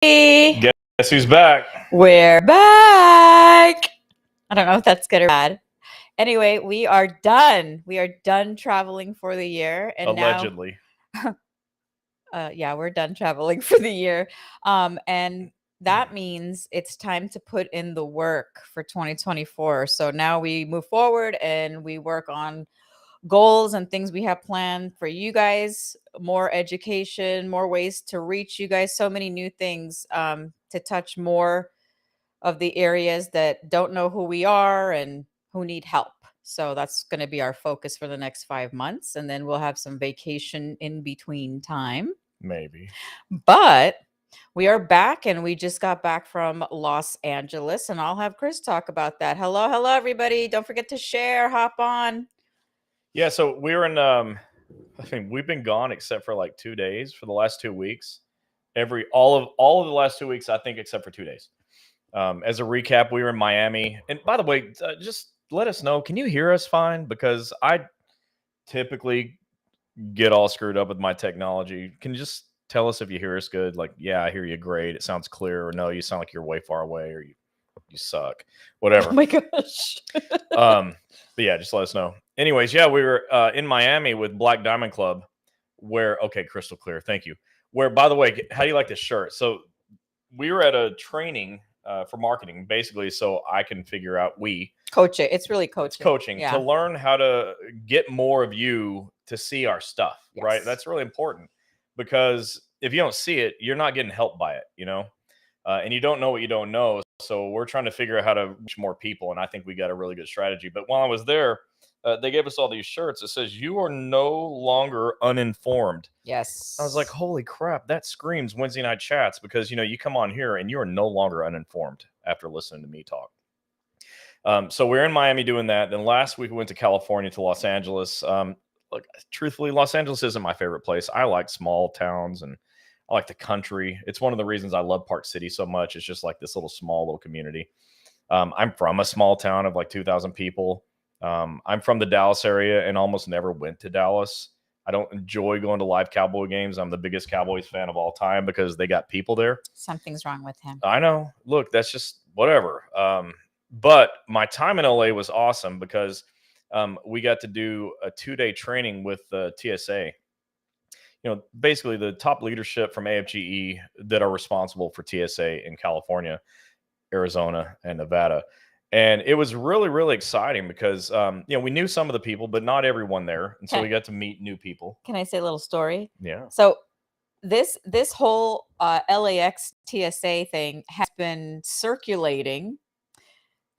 Guess who's back? We're back. I don't know if that's good or bad. Anyway, we are done. We are done traveling for the year. And Allegedly. Yeah, we're done traveling for the year. And that means it's time to put in the work for 2024. So now we move forward and we work on goals and things we have planned for you guys, more education, more ways to reach you guys, so many new things to touch more of the areas that don't know who we are and who need help. So that's going to be our focus for the next 5 months. And then we'll have some vacation in between time. Maybe. But we are back and we just got back from Los Angeles, and I'll have Chris talk about that. Hello, everybody. Don't forget to share, hop on. Yeah, so we were in I think we've been gone except for like 2 days for the last 2 weeks. All of the last 2 weeks, I think, except for 2 days. As a recap, we were in Miami. And by the way, just let us know, can you hear us fine? Because I typically get all screwed up with my technology. Can you just tell us if you hear us good? Like, yeah, I hear you great. It sounds clear. Or no, you sound like you're way far away, or you suck. Whatever. Oh my gosh. But yeah, just let us know. Anyways, yeah, we were in Miami with Black Diamond Club, where, okay, crystal clear. Thank you. Where, by the way, how do you like this shirt? So we were at a training for marketing, basically, so I can figure out coach it. It's really coaching. It's coaching to learn how to get more of you to see our stuff, right? That's really important, because if you don't see it, you're not getting helped by it, and you don't know what you don't know. So we're trying to figure out how to reach more people, and I think we got a really good strategy. But while I was there, they gave us all these shirts that says, "You are no longer uninformed." Yes. I was like, holy crap, that screams Wednesday night chats, because, you come on here and you are no longer uninformed after listening to me talk. So we're in Miami doing that. Then last week we went to California, to Los Angeles. Look, truthfully, Los Angeles isn't my favorite place. I like small towns and I like the country. It's one of the reasons I love Park City so much. It's just like this small little community. I'm from a small town of like 2,000 people. I'm from the Dallas area and almost never went to Dallas. I don't enjoy going to live Cowboy games. I'm the biggest Cowboys fan of all time because they got people there. Something's wrong with him. I know. Look, that's just whatever. But my time in LA was awesome because we got to do a 2-day training with TSA. Basically the top leadership from AFGE that are responsible for TSA in California, Arizona, and Nevada. And it was really, really exciting because, we knew some of the people, but not everyone there. And so we got to meet new people. Can I say a little story? Yeah. So this whole LAX TSA thing has been circulating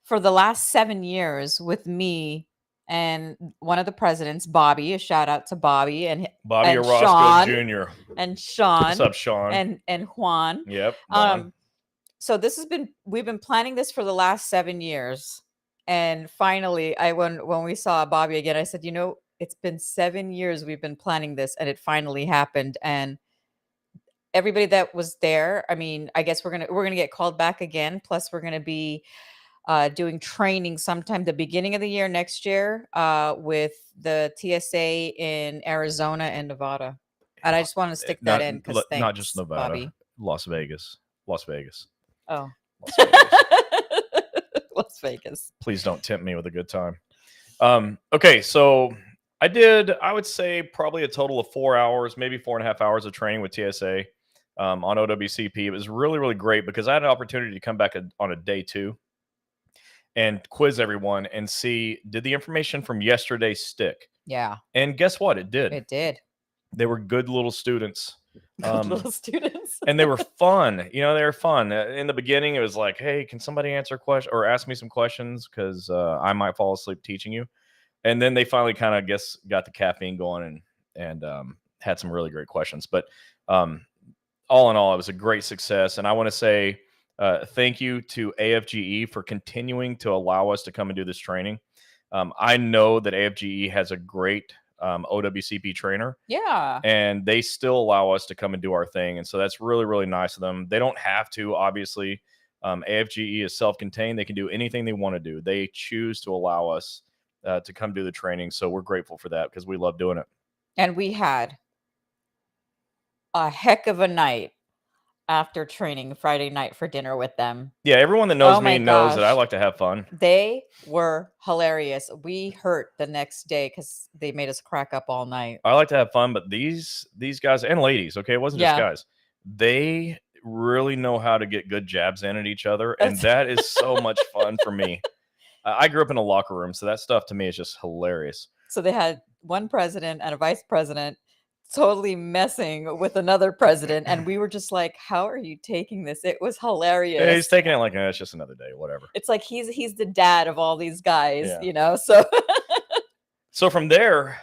for the last 7 years with me and one of the presidents, Bobby. A shout out to Bobby and Orozco Sean Jr. and Sean. What's up, Sean? And Juan. Yep. So we've been planning this for the last 7 years. And finally, when we saw Bobby again, I said, it's been 7 years we've been planning this, and it finally happened. And everybody that was there, I mean, I guess we're gonna get called back again. Plus, we're gonna be doing training sometime the beginning of the year next year with the TSA in Arizona and Nevada. And I just want to stick that in because not just Nevada, Bobby. Las Vegas. Oh, Las Vegas. Las Vegas. Please don't tempt me with a good time. Okay, so I would say probably a total of 4 hours, maybe 4.5 hours of training with TSA on OWCP. It was really, really great because I had an opportunity to come back on a day 2 and quiz everyone and see, did the information from yesterday stick? Yeah. And guess what? It did. It did. They were good little students. Little students. And they were fun. They were fun. In the beginning, it was like, hey, can somebody answer a question or ask me some questions? Because I might fall asleep teaching you. And then they finally kind of, got the caffeine going and had some really great questions. But all in all, it was a great success. And I want to say thank you to AFGE for continuing to allow us to come and do this training. I know that AFGE has a great OWCP trainer. Yeah. And they still allow us to come and do our thing. And so that's really, really nice of them. They don't have to, obviously. AFGE is self-contained. They can do anything they want to do. They choose to allow us to come do the training. So we're grateful for that because we love doing it. And we had a heck of a night. after training Friday night for dinner with them. Yeah, everyone that knows Oh me my knows that I gosh. like to have fun. They were hilarious. We hurt the next day because they made us crack up all night. I like to have fun, but these guys and ladies, okay, it wasn't just Yeah. guys. They really know how to get good jabs in at each other, and that is so much fun for me. I grew up in a locker room, so that stuff to me is just hilarious. So they had one president and a vice president totally messing with another president, and we were just like, how are you taking this? It was hilarious. Yeah, he's taking it like, it's just another day, whatever. It's like he's the dad of all these guys, Yeah. you know. So So from there,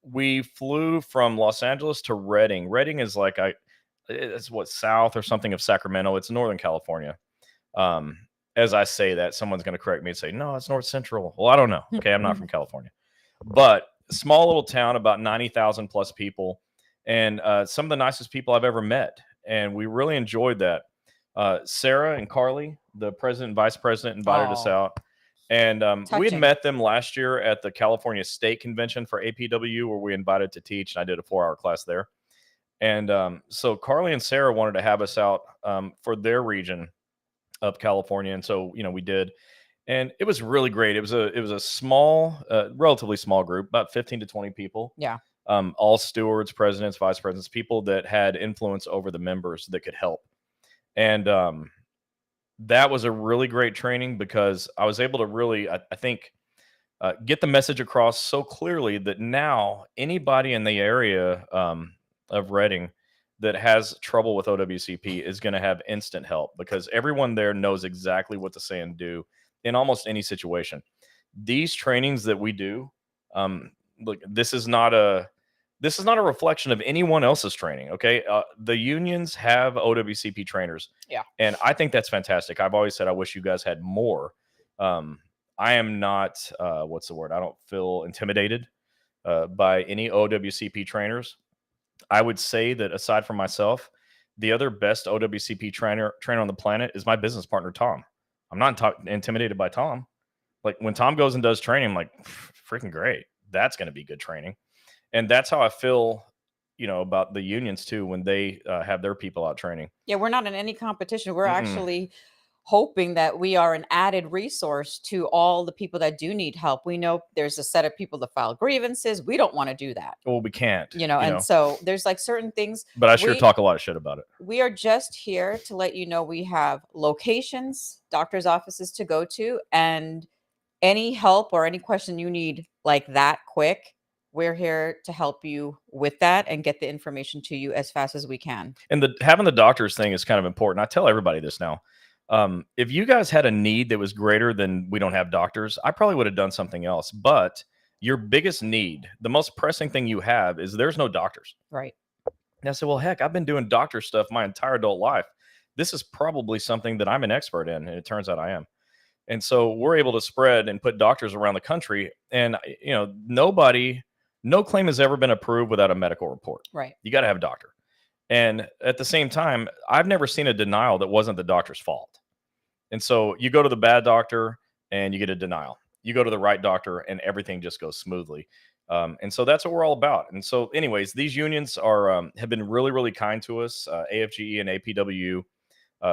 we flew from Los Angeles to Redding. Redding is like it's what, south or something of Sacramento. It's Northern California. As I say that, someone's going to correct me and say, no, it's North Central. Well, I don't know. Okay, I'm not from California, but small little town, about 90,000 plus people, and some of the nicest people I've ever met, and we really enjoyed that. Sarah and Carly, the president and vice president, invited us out. And we had Touching. met them last year at the California State Convention for APW, where we invited to teach, and I did a 4-hour class there. And so Carly and Sarah wanted to have us out for their region of California, and so we did, and it was really great. It was a small, relatively small group, about 15 to 20 people. Yeah. All stewards, presidents, vice presidents, people that had influence over the members that could help, and that was a really great training because I was able to really, I think, get the message across so clearly that now anybody in the area of Redding that has trouble with OWCP is going to have instant help because everyone there knows exactly what to say and do in almost any situation. These trainings that we do, look, this is not a reflection of anyone else's training. Okay. The unions have OWCP trainers. Yeah. And I think that's fantastic. I've always said, I wish you guys had more. I am not, what's the word? I don't feel intimidated by any OWCP trainers. I would say that aside from myself, the other best OWCP trainer on the planet is my business partner, Tom. I'm not intimidated by Tom. Like when Tom goes and does training, I'm like, freaking great. That's going to be good training. And that's how I feel, about the unions too, when they have their people out training. Yeah, we're not in any competition. We're actually hoping that we are an added resource to all the people that do need help. We know there's a set of people that file grievances. We don't want to do that. Well, we can't, and so there's like certain things. But I sure talk a lot of shit about it. We are just here to let you know we have locations, doctor's offices to go to, and any help or any question you need like that quick, we're here to help you with that and get the information to you as fast as we can. And having the doctors thing is kind of important. I tell everybody this now. If you guys had a need that was greater than we don't have doctors, I probably would have done something else. But your biggest need, the most pressing thing you have is there's no doctors. Right. And I said, well, heck, I've been doing doctor stuff my entire adult life. This is probably something that I'm an expert in. And it turns out I am. And so we're able to spread and put doctors around the country. And, no claim has ever been approved without a medical report. Right. You got to have a doctor. And at the same time, I've never seen a denial that wasn't the doctor's fault. And so you go to the bad doctor and you get a denial. You go to the right doctor and everything just goes smoothly. And so that's what we're all about. And so anyways, these unions have been really, really kind to us, AFGE and APW,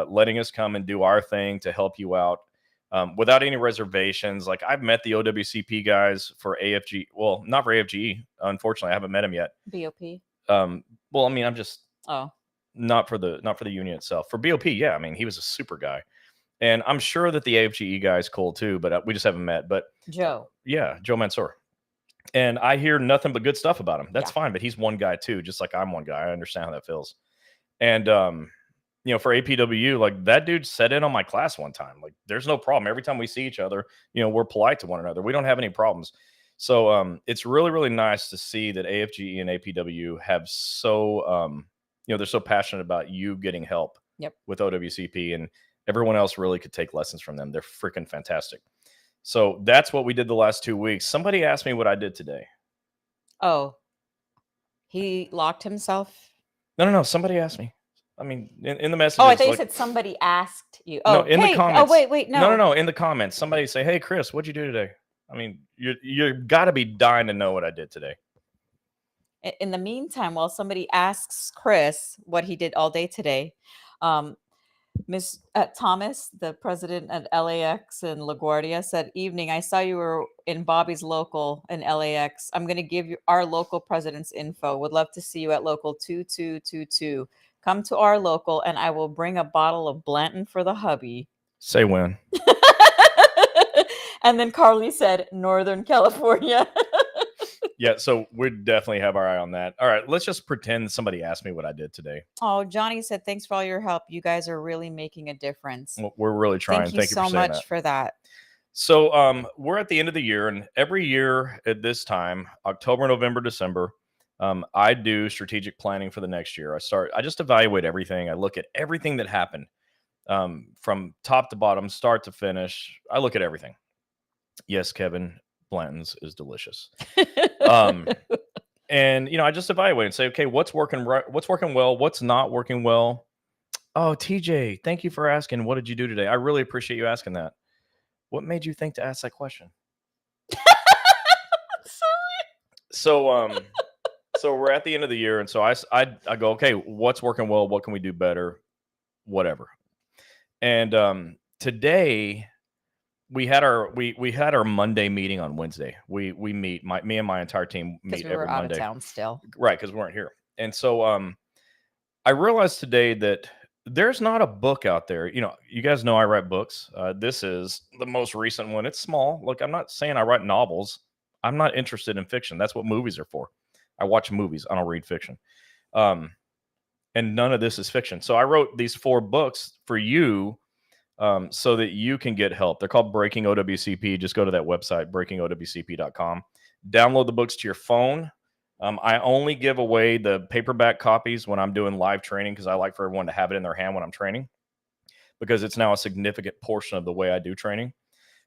letting us come and do our thing to help you out. Without any reservations. Like I've met the OWCP guys for AFG. Well, not for AFGE. Unfortunately, I haven't met him yet. BOP. Well, I mean, I'm just not for the union itself. For BOP, yeah. I mean, he was a super guy, and I'm sure that the AFGE guy is cool too. But we just haven't met. But Joe. Yeah, Joe Mansour. And I hear nothing but good stuff about him. That's fine. But he's one guy too, just like I'm one guy. I understand how that feels. And for APW, like that dude sat in on my class one time. Like there's no problem. Every time we see each other, we're polite to one another. We don't have any problems. So it's really, really nice to see that AFGE and APW have so, they're so passionate about you getting help with OWCP, and everyone else really could take lessons from them. They're freaking fantastic. So that's what we did the last 2 weeks. Somebody asked me what I did today. Oh, he locked himself? No. Somebody asked me. I mean, in the message. Oh, I thought you said somebody asked you. Oh, no, in the comments. Oh, wait, no. No. In the comments, somebody say, "Hey, Chris, what'd you do today?" I mean, you got to be dying to know what I did today. In the meantime, while somebody asks Chris what he did all day today, Miss Thomas, the president at LAX in LaGuardia, said, "Evening, I saw you were in Bobby's local in LAX. I'm going to give you our local president's info. Would love to see you at local 2222. Come to our local, and I will bring a bottle of Blanton for the hubby." Say when. And then Carly said, "Northern California." Yeah, so we definitely have our eye on that. All right, let's just pretend somebody asked me what I did today. Oh, Johnny said, "Thanks for all your help. You guys are really making a difference." We're really trying. Thank you so for saying much that. for that. So we're at the end of the year, and every year at this time, October, November, December, I do strategic planning for the next year. I just evaluate everything. I look at everything that happened, from top to bottom, start to finish. I look at everything. Yes, Kevin, Blanton's is delicious. And I just evaluate and say, okay, what's working right, what's working well, what's not working well. Oh, TJ, thank you for asking. What did you do today? I really appreciate you asking that. What made you think to ask that question? So so we're at the end of the year, and so I go, okay, what's working well, what can we do better, whatever. And today we had our Monday meeting on Wednesday. We meet, me and my entire team Because meet we were every out Monday, of town still. right? Because we weren't here. And so I realized today that there's not a book out there. You guys know I write books. This is the most recent one. It's small. Look, I'm not saying I write novels. I'm not interested in fiction. That's what movies are for. I watch movies. I don't read fiction. And none of this is fiction. So I wrote these 4 books for you, so that you can get help. They're called Breaking OWCP. Just go to that website, breakingowcp.com. Download the books to your phone. I only give away the paperback copies when I'm doing live training, because I like for everyone to have it in their hand when I'm training, because it's now a significant portion of the way I do training.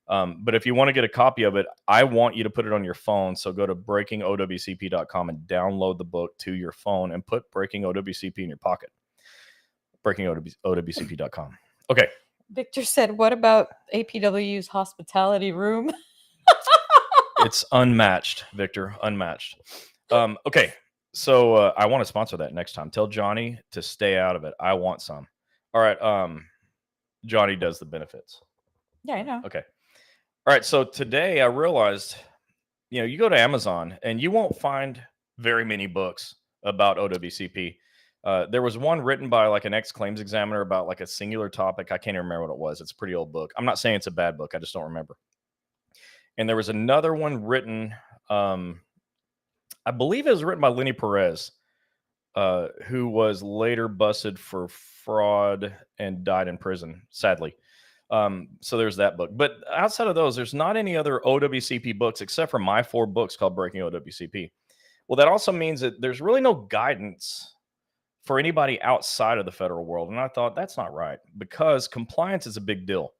But if you want to get a copy of it, I want you to put it on your phone. So go to breakingowcp.com and download the book to your phone and put Breaking OWCP in your pocket. breakingowcp.com. Okay. Victor said, "What about APW's hospitality room?" It's unmatched, Victor. Unmatched. Okay. So I want to sponsor that next time. Tell Johnny to stay out of it. I want some. All right. Johnny does the benefits. Yeah, I know. Okay. All right. So today I realized, you go to Amazon and you won't find very many books about OWCP. There was one written by like an ex-claims examiner about like a singular topic. I can't even remember what it was. It's a pretty old book. I'm not saying it's a bad book. I just don't remember. And there was another one written, I believe it was written by Lenny Perez, who was later busted for fraud and died in prison, sadly. So there's that book. But outside of those, there's not any other OWCP books except for my 4 books called Breaking OWCP. Well, that also means that there's really no guidance for anybody outside of the federal world. And I thought that's not right, because compliance is a big deal.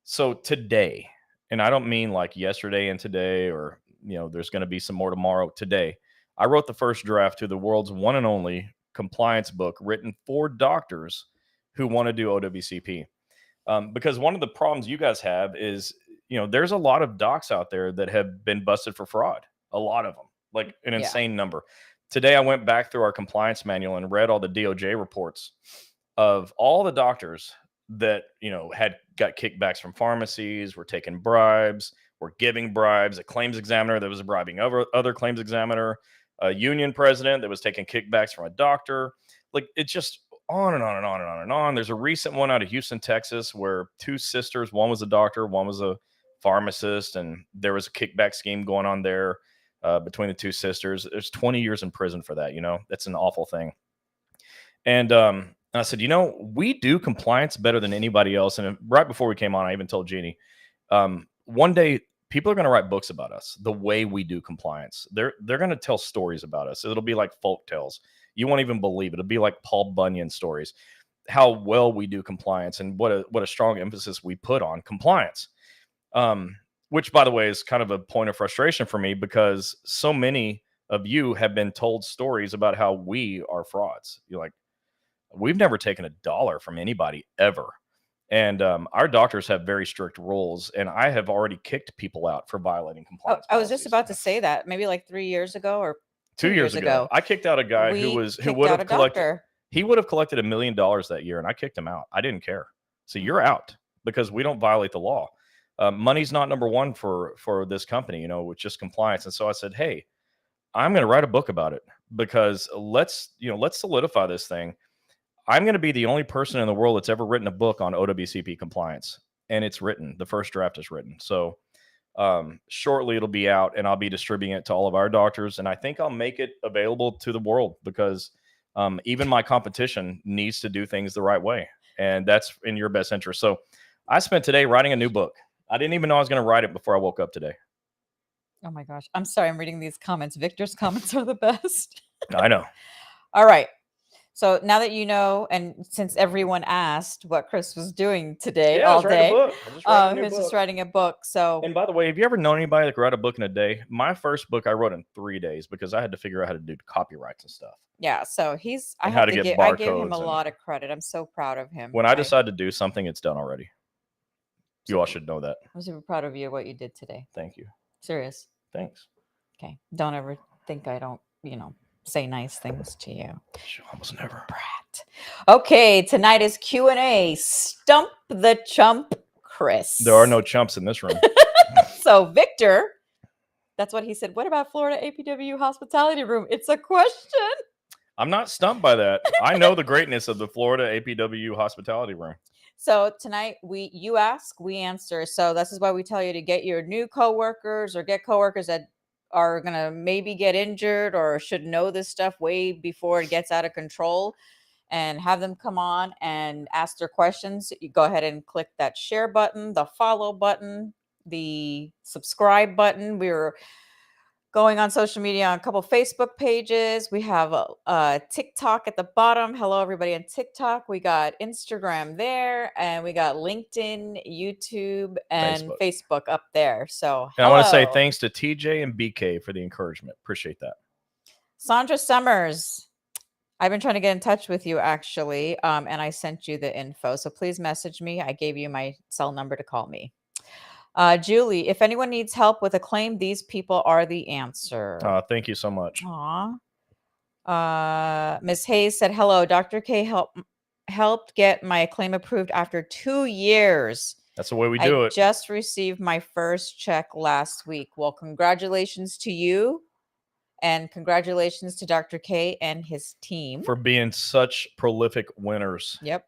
So today, and I don't mean like yesterday and today, or, there's going to be some more tomorrow. Today, I wrote the first draft to the world's one and only compliance book written for doctors who want to do OWCP. Because one of the problems you guys have is, there's a lot of docs out there that have been busted for fraud. A lot of them, like an insane number. Today, I went back through our compliance manual and read all the DOJ reports of all the doctors that, had got kickbacks from pharmacies, were taking bribes, were giving bribes, a claims examiner that was bribing other claims examiner, a union president that was taking kickbacks from a doctor. Like, it's just on and on and on and on and on. There's a recent one out of Houston, Texas, where 2 sisters, one was a doctor, one was a pharmacist, and there was a kickback scheme going on there between the 2 sisters. There's 20 years in prison for that. That's an awful thing. And I said, we do compliance better than anybody else. And right before we came on, I even told Gini, one day people are going to write books about us, the way we do compliance. They're going to tell stories about us. It'll be like folk tales. You won't even believe it. It'll be like Paul Bunyan stories, how well we do compliance and what a strong emphasis we put on compliance. Which, by the way, is kind of a point of frustration for me, because so many of you have been told stories about how we are frauds. You're like, we've never taken $1 from anybody ever. And our doctors have very strict rules, and I have already kicked people out for violating compliance. I was just about to say that maybe like 3 years ago or 2 years ago. I kicked out a guy who would have collected. He would have collected $1 million that year, and I kicked him out. I didn't care. So you're out because we don't violate the law. Money's not number one for this company, you know, with just compliance. And so I said, hey, I'm going to write a book about it because let's solidify this thing. I'm going to be the only person in the world that's ever written a book on OWCP compliance, and it's written. The first draft is written. So shortly it'll be out, and I'll be distributing it to all of our doctors. And I think I'll make it available to the world because even my competition needs to do things the right way. And that's in your best interest. So I spent today writing a new book. I didn't even know I was going to write it before I woke up today. Oh my gosh. I'm sorry. I'm reading these comments. Victor's comments are the best. I know. All right. So now that you know, and since everyone asked what Chris was doing today all day, he was just writing a book. So, and by the way, have you ever known anybody that could write a book in a day? My first book I wrote in 3 days because I had to figure out how to do copyrights and stuff. Yeah, so I give him a lot of credit. I'm so proud of him. When I decide to do something, it's done already. You all should know that. I'm super proud of you what you did today. Thank you. Serious. Thanks. Okay. Don't ever think I don't, say nice things to you. Almost never. Brat. Okay, tonight is Q&A. Stump the Chump, Chris. There are no chumps in this room. So Victor, that's what he said. What about Florida APW hospitality room? It's a question. I'm not stumped by that. I know the greatness of the Florida APW hospitality room. So tonight you ask, we answer. So this is why we tell you to get your new coworkers or get coworkers that are going to maybe get injured or should know this stuff way before it gets out of control, and have them come on and ask their questions. You go ahead and click that share button, the follow button, the subscribe button. We're going on social media on a couple Facebook pages. We have a TikTok at the bottom. Hello, everybody on TikTok. We got Instagram there, and we got LinkedIn, YouTube, and Facebook up there. So I want to say thanks to TJ and BK for the encouragement. Appreciate that. Sandra Summers, I've been trying to get in touch with you, actually, and I sent you the info. So please message me. I gave you my cell number to call me. Julie, if anyone needs help with a claim, these people are the answer. Thank you so much. Ms. Hayes said, hello, Dr. K helped get my claim approved after 2 years. That's the way we do it. I just received my first check last week. Well, congratulations to you, and congratulations to Dr. K and his team. For being such prolific winners. Yep.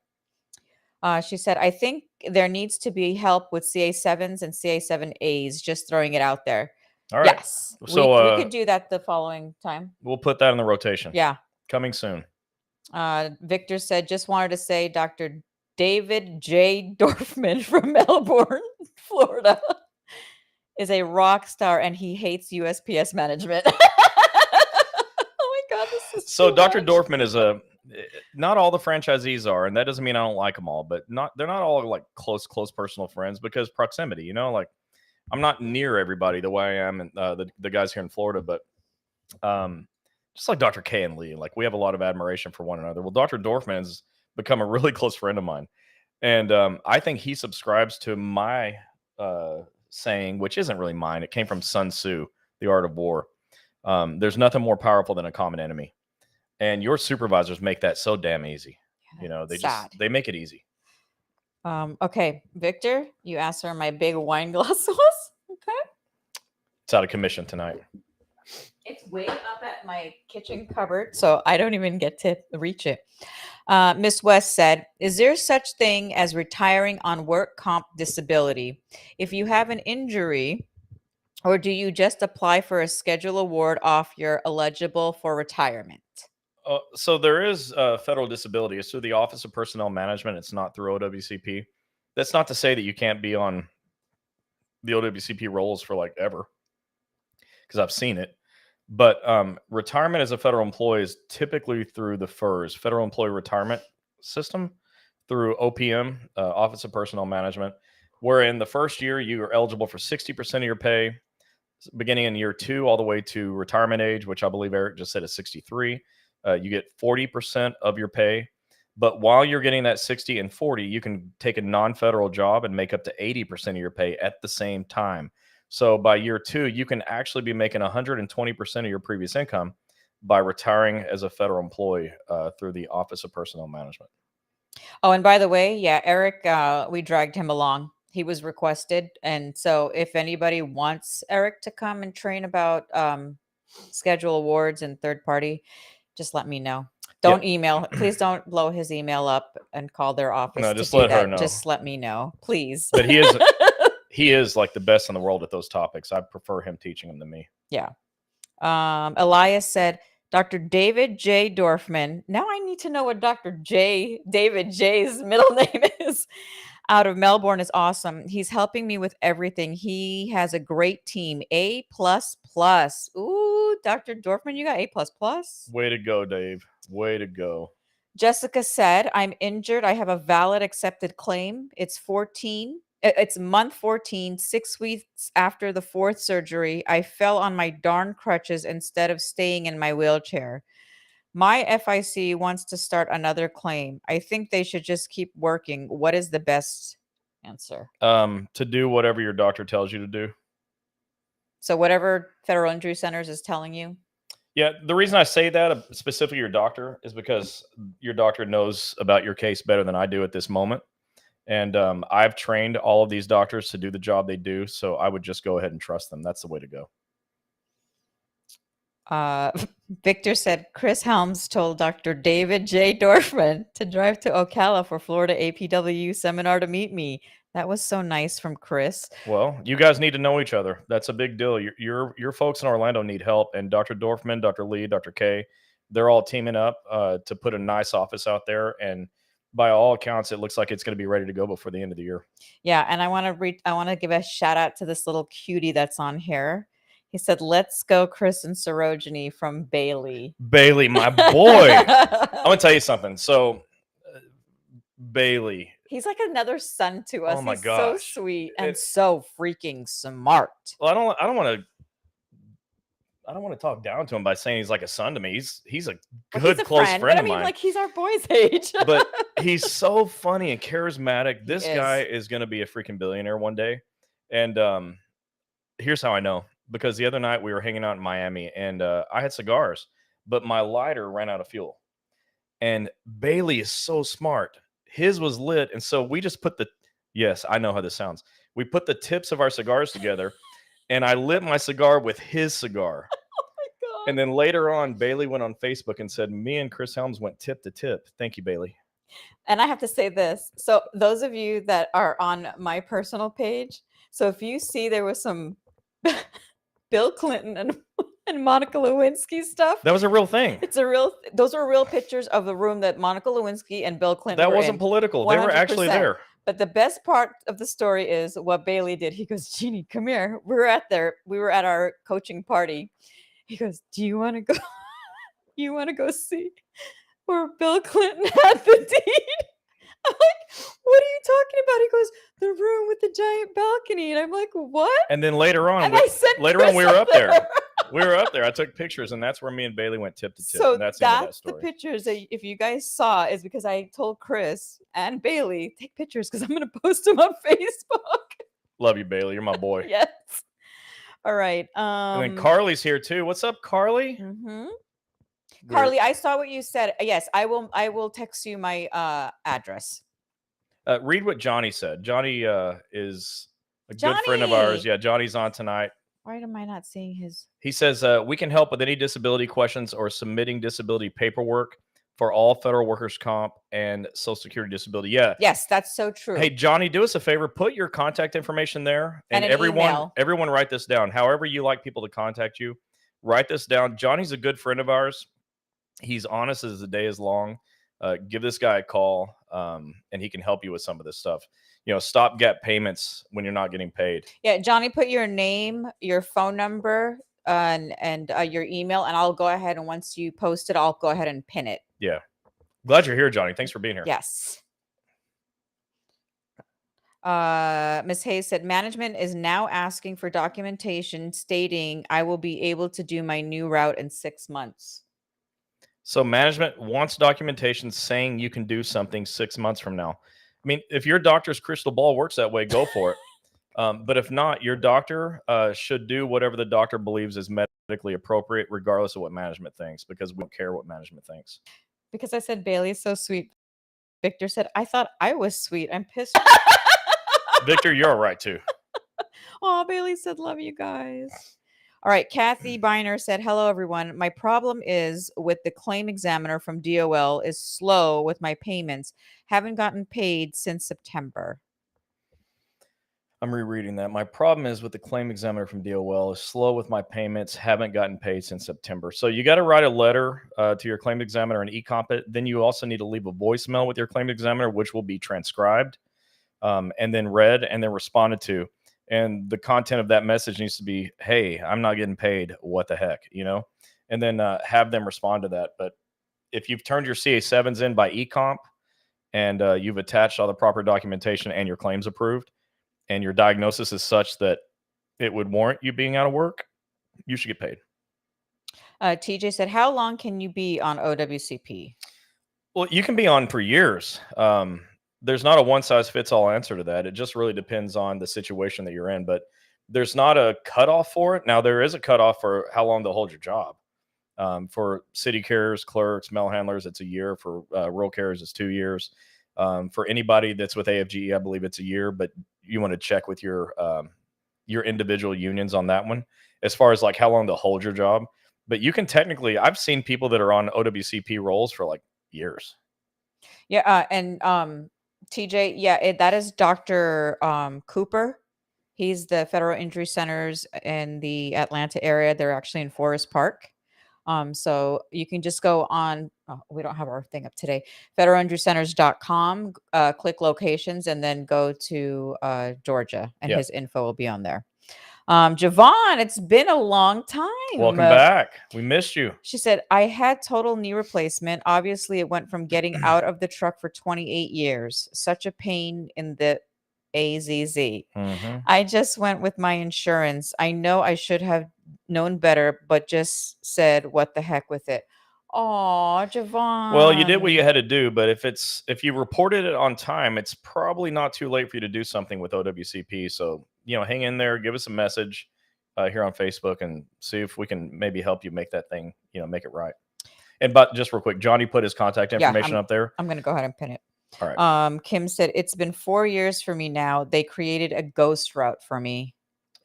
She said, I think there needs to be help with CA7s and CA7As, just throwing it out there. All right. Yes. So we could do that the following time. We'll put that in the rotation. Yeah. Coming soon. Victor said, just wanted to say Dr. David J. Dorfman from Melbourne, Florida, is a rock star, and he hates USPS management. Oh my God, this is so Dr. Dorfman is not all the franchisees are, and that doesn't mean I don't like them all, but they're not all like close personal friends because proximity, like I'm not near everybody the way I am and the guys here in Florida, but just like Dr. K and Lee, like we have a lot of admiration for one another. Well, Dr. Dorfman has become a really close friend of mine, and I think he subscribes to my saying, which isn't really mine. It came from Sun Tzu, The Art of War. There's nothing more powerful than a common enemy. And your supervisors make that so damn easy. They make it easy. Okay, Victor, you asked where my big wine glass was. Okay. It's out of commission tonight. It's way up at my kitchen cupboard, so I don't even get to reach it. Miss West said, is there such thing as retiring on work comp disability? If you have an injury, or do you just apply for a schedule award off you're eligible for retirement? So there is federal disability. It's through the Office of Personnel Management. It's not through OWCP. That's not to say that you can't be on the OWCP rolls for like ever, because I've seen it. But retirement as a federal employee is typically through the FERS, Federal Employee Retirement System, through OPM, Office of Personnel Management, where in the first year you are eligible for 60% of your pay, beginning in year 2 all the way to retirement age, which I believe Eric just said is 63. You get 40% of your pay. But while you're getting that 60 and 40, you can take a non-federal job and make up to 80% of your pay at the same time. So by year 2, you can actually be making 120% of your previous income, by retiring as a federal employee through the Office of Personnel Management. Oh, and by the way, yeah, Eric, we dragged him along. He was requested. And so if anybody wants Eric to come and train about schedule awards and third party, just let me know. Don't email. Please don't blow his email up and call their office. No, to just do let her that. know. Just let me know, please. But he is like the best in the world at those topics. I prefer him teaching them than me. Yeah. Elias said, Dr. David J. Dorfman. Now I need to know what David J's middle name is. Out of Melbourne is awesome. He's helping me with everything. He has a great team. A++. Ooh, Dr. Dorfman, you got A++. Way to go, Dave. Way to go. Jessica said, I'm injured. I have a valid accepted claim. It's month 14, 6 weeks after the 4th surgery. I fell on my darn crutches instead of staying in my wheelchair. My FIC wants to start another claim. I think they should just keep working. What is the best answer? To do whatever your doctor tells you to do. So whatever Federal Injury Centers is telling you? Yeah, the reason I say that, specifically your doctor, is because your doctor knows about your case better than I do at this moment. And I've trained all of these doctors to do the job they do, so I would just go ahead and trust them. That's the way to go. Victor said, Chris Helms told Dr. David J. Dorfman to drive to Ocala for Florida APW seminar to meet me. That was so nice from Chris. Well, you guys need to know each other. That's a big deal. Your folks in Orlando need help, and Dr. Dorfman, Dr. Lee, Dr. K, they're all teaming up to put a nice office out there. And by all accounts, it looks like it's going to be ready to go before the end of the year. Yeah, and I want to give a shout out to this little cutie that's on here. He said, "Let's go, Chris and Sarojini," from Bailey. Bailey, my boy. I'm gonna tell you something. So, Bailey, he's like another son to us. Oh my He's gosh. so sweet and so freaking smart. Well, I don't want to talk down to him by saying he's like a son to me. He's a good close friend of mine. Like he's our boy's age. But he's so funny and charismatic. This guy is going to be a freaking billionaire one day. And here's how I know. Because the other night we were hanging out in Miami and I had cigars, but my lighter ran out of fuel. And Bailey is so smart. His was lit. And so we just yes, I know how this sounds. We put the tips of our cigars together and I lit my cigar with his cigar. Oh my God. And then later on, Bailey went on Facebook and said, me and Chris Helms went tip to tip. Thank you, Bailey. And I have to say this. So those of you that are on my personal page, so if you see there was some Bill Clinton and Monica Lewinsky stuff. That was a real thing. Those are real pictures of the room that Monica Lewinsky and Bill Clinton That were wasn't in, political. 100%. They were actually there. But the best part of the story is what Bailey did. He goes, Gini, come here. We were at our coaching party. He goes, do you want to go? You want to go see where Bill Clinton had the deed? I'm like, what are you talking about? He goes, the room with the giant balcony. And I'm like, what? And then later on, we were up there. We were up there. I took pictures, and that's where me and Bailey went tip to tip. So and that's the pictures that if you guys saw is because I told Chris and Bailey, take pictures because I'm going to post them on Facebook. Love you, Bailey. You're my boy. Yes. All right. And then Carly's here too. What's up, Carly? Mm-hmm. Carly, I saw what you said. Yes, I will text you my address. Read what Johnny said. Johnny is a good friend of ours. Yeah, Johnny's on tonight. Why am I not seeing his? He says, we can help with any disability questions or submitting disability paperwork for all federal workers' comp and Social Security disability. Yeah. Yes, that's so true. Hey, Johnny, do us a favor. Put your contact information there. And everyone write this down. However you like people to contact you, write this down. Johnny's a good friend of ours. He's honest as the day is long. Give this guy a call, and he can help you with some of this stuff. You know, stopgap payments when you're not getting paid. Yeah, Johnny, put your name, your phone number, and your email, and I'll go ahead and once you post it, I'll go ahead and pin it. Yeah. Glad you're here, Johnny. Thanks for being here. Yes. Ms. Hayes said, management is now asking for documentation stating I will be able to do my new route in 6 months. So management wants documentation saying you can do something 6 months from now. I mean, if your doctor's crystal ball works that way, go for it. But if not, your doctor should do whatever the doctor believes is medically appropriate, regardless of what management thinks, because we don't care what management thinks. Because I said Bailey is so sweet. Victor said, I thought I was sweet. I'm pissed. Victor, you're all right too. Oh, Bailey said, love you guys. All right. Kathy Biner said, hello, everyone. My problem is with the claim examiner from DOL is slow with my payments. Haven't gotten paid since September. I'm rereading that. My problem is with the claim examiner from DOL is slow with my payments. Haven't gotten paid since September. So you got to write a letter to your claim examiner and e-comp it. Then you also need to leave a voicemail with your claim examiner, which will be transcribed and then read and then responded to. And the content of that message needs to be, hey, I'm not getting paid. What the heck, And then have them respond to that. But if you've turned your CA7s in by e-comp and you've attached all the proper documentation and your claims approved, and your diagnosis is such that it would warrant you being out of work, you should get paid. TJ said, how long can you be on OWCP? Well, you can be on for years. There's not a one size fits all answer to that. It just really depends on the situation that you're in, but there's not a cutoff for it. Now, there is a cutoff for how long they'll hold your job. For city carriers, clerks, mail handlers, it's a year. For rural carriers, it's 2 years. For anybody that's with AFGE, I believe it's a year, but you want to check with your individual unions on that one, as far as like how long they'll hold your job. But you can technically, I've seen people that are on OWCP roles for like years. Yeah, and TJ, yeah, that is Dr. Cooper. He's the Federal Injury Centers in the Atlanta area. They're actually in Forest Park. So you can just go on, we don't have our thing up today, federalinjurycenters.com, click locations, and then go to Georgia, and his info will be on there. Javon, it's been a long time. Welcome back. We missed you. She said, I had total knee replacement. Obviously, it went from getting out of the truck for 28 years. Such a pain in the AZZ. Mm-hmm. I just went with my insurance. I know I should have known better, but just said, what the heck with it. Oh, Javon. Well, you did what you had to do, but if you reported it on time, it's probably not too late for you to do something with OWCP. So, hang in there, give us a message here on Facebook and see if we can maybe help you make that thing, make it right. And but just real quick, Johnny put his contact information up there. I'm going to go ahead and pin it. All right. Kim said, it's been 4 years for me now. They created a ghost route for me.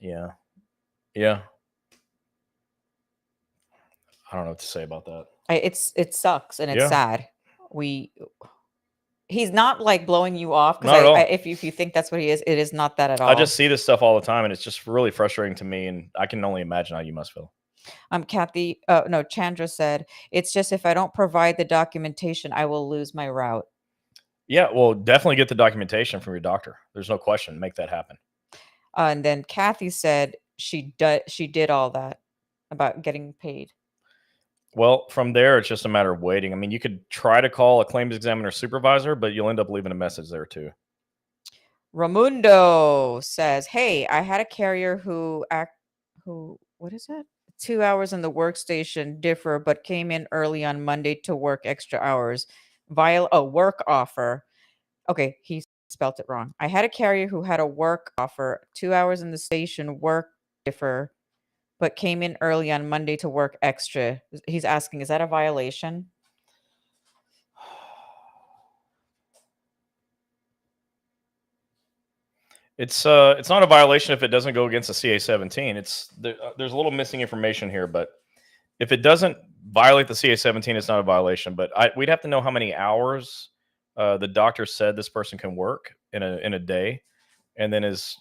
Yeah. I don't know what to say about that. It sucks and it's sad. He's not like blowing you off, because if you think that's what he is, it is not that at all. I just see this stuff all the time, and it's just really frustrating to me, and I can only imagine how you must feel. Chandra said, it's just if I don't provide the documentation, I will lose my route. Yeah, well, definitely get the documentation from your doctor. There's no question. Make that happen. And then Kathy said she did all that about getting paid. Well, from there, it's just a matter of waiting. I mean, you could try to call a claims examiner supervisor, but you'll end up leaving a message there too. Ramundo says, hey, I had a carrier who what is it? 2 hours in the workstation differ, but came in early on Monday to work extra hours. Work offer. Okay, he spelt it wrong. I had a carrier who had a work offer, 2 hours in the station, work differ, but came in early on Monday to work extra. He's asking, is that a violation? It's not a violation if it doesn't go against the CA17. There's a little missing information here, but if it doesn't violate the CA17, it's not a violation. But we'd have to know how many hours the doctor said this person can work in a day, and then is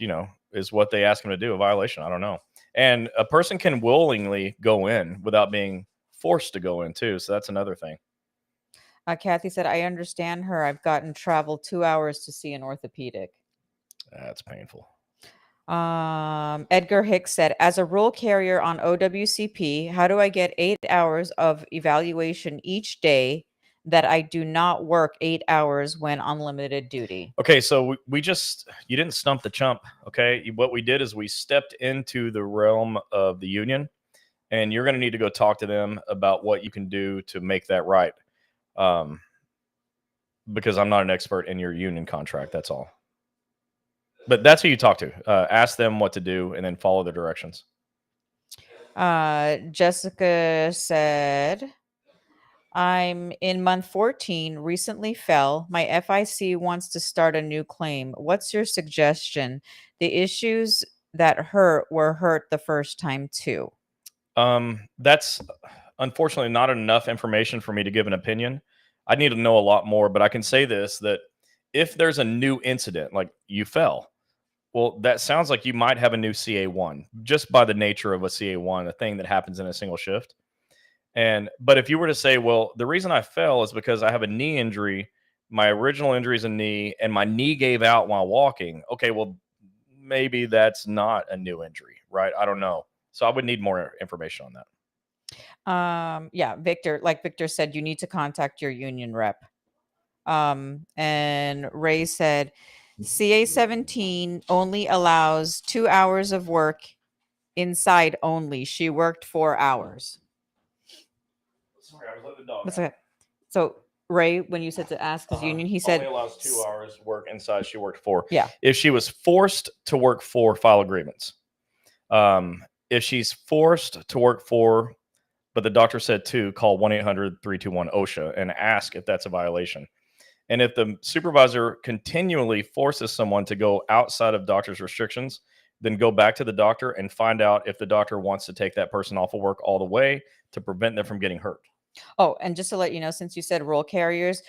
what they ask him to do a violation? I don't know. And a person can willingly go in without being forced to go in too. So that's another thing. Kathy said, I understand her. I've gotten travel 2 hours to see an orthopedic. That's painful. Edgar Hicks said, as a rural carrier on OWCP, how do I get 8 hours of evaluation each day that I do not work 8 hours when on limited duty? Okay, so you didn't stump the chump. Okay, what we did is we stepped into the realm of the union, and you're going to need to go talk to them about what you can do to make that right. Because I'm not an expert in your union contract. That's all. But that's who you talk to. Ask them what to do and then follow the directions. Jessica said, I'm in month 14, recently fell. My FIC wants to start a new claim. What's your suggestion? The issues that hurt were hurt the first time too. That's unfortunately not enough information for me to give an opinion. I need to know a lot more, but I can say this, that if there's a new incident, like you fell, well, that sounds like you might have a new CA1 just by the nature of a CA1, a thing that happens in a single shift. But if you were to say, well, the reason I fell is because I have a knee injury, my original injury is a knee, and my knee gave out while walking. Okay, well, maybe that's not a new injury, right? I don't know. So I would need more information on that. Yeah, Victor, like Victor said, you need to contact your union rep. And Ray said, CA17 only allows 2 hours of work inside only. She worked 4 hours. Sorry, I was letting the dog. That's okay. So Ray, when you said to ask his union, he said only allows 2 hours work inside. She worked 4. Yeah. If she was forced to work 4, file agreements. If she's forced to work 4, but the doctor said 2, call 1-800-321-OSHA and ask if that's a violation. And if the supervisor continually forces someone to go outside of doctor's restrictions, then go back to the doctor and find out if the doctor wants to take that person off of work all the way to prevent them from getting hurt. Oh, and just to let you know, since you said roll carriers,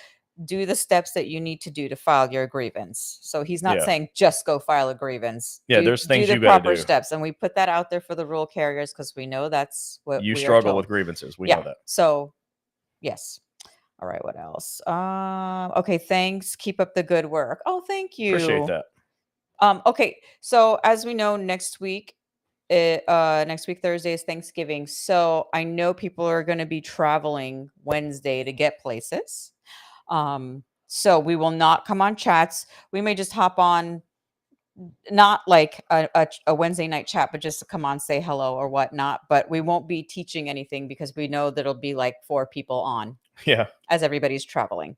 do the steps that you need to do to file your grievance. So he's not saying just go file a grievance. Yeah, there's things do you the gotta proper do. steps, and we put that out there for the roll carriers because we know that's what You we are struggle told. with grievances. We know that. So, yes. All right. What else? Okay. Thanks. Keep up the good work. Oh, thank you. Appreciate that. Okay. So as we know, next week Thursday is Thanksgiving. So I know people are going to be traveling Wednesday to get places. So we will not come on chats. We may just hop on, not like a Wednesday night chat, but just to come on, say hello or whatnot. But we won't be teaching anything because we know that it'll be like 4 people on. Yeah. As everybody's traveling.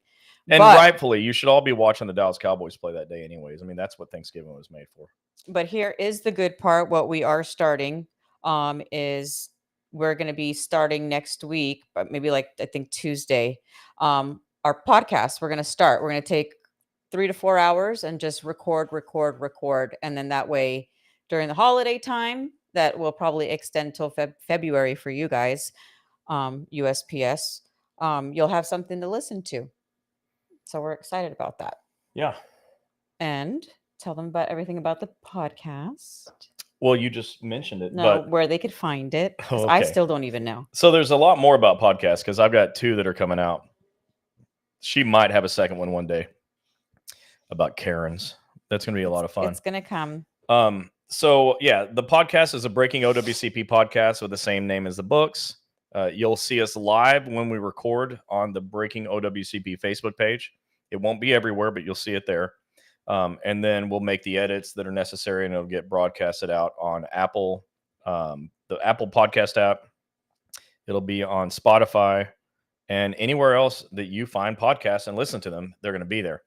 And rightfully, you should all be watching the Dallas Cowboys play that day anyways. I mean, that's what Thanksgiving was made for. But here is the good part. What we are starting is we're going to be starting next week, but maybe like I think Tuesday. Our podcast, we're going to start. We're going to take 3 to 4 hours and just record. And then that way during the holiday time, that will probably extend till February for you guys, USPS. You'll have something to listen to. So we're excited about that. Yeah. And tell them about everything about the podcast. Well, you just mentioned it. No, but where they could find it. Okay. I still don't even know. So there's a lot more about podcasts because I've got 2 that are coming out. She might have a second one day about Karens. That's going to be a lot of fun. It's going to come. So yeah, the podcast is a Breaking OWCP podcast with the same name as the books. You'll see us live when we record on the Breaking OWCP Facebook page. It won't be everywhere, but you'll see it there. And then we'll make the edits that are necessary, and it'll get broadcasted out on Apple, the Apple Podcast app. It'll be on Spotify and anywhere else that you find podcasts and listen to them. They're going to be there.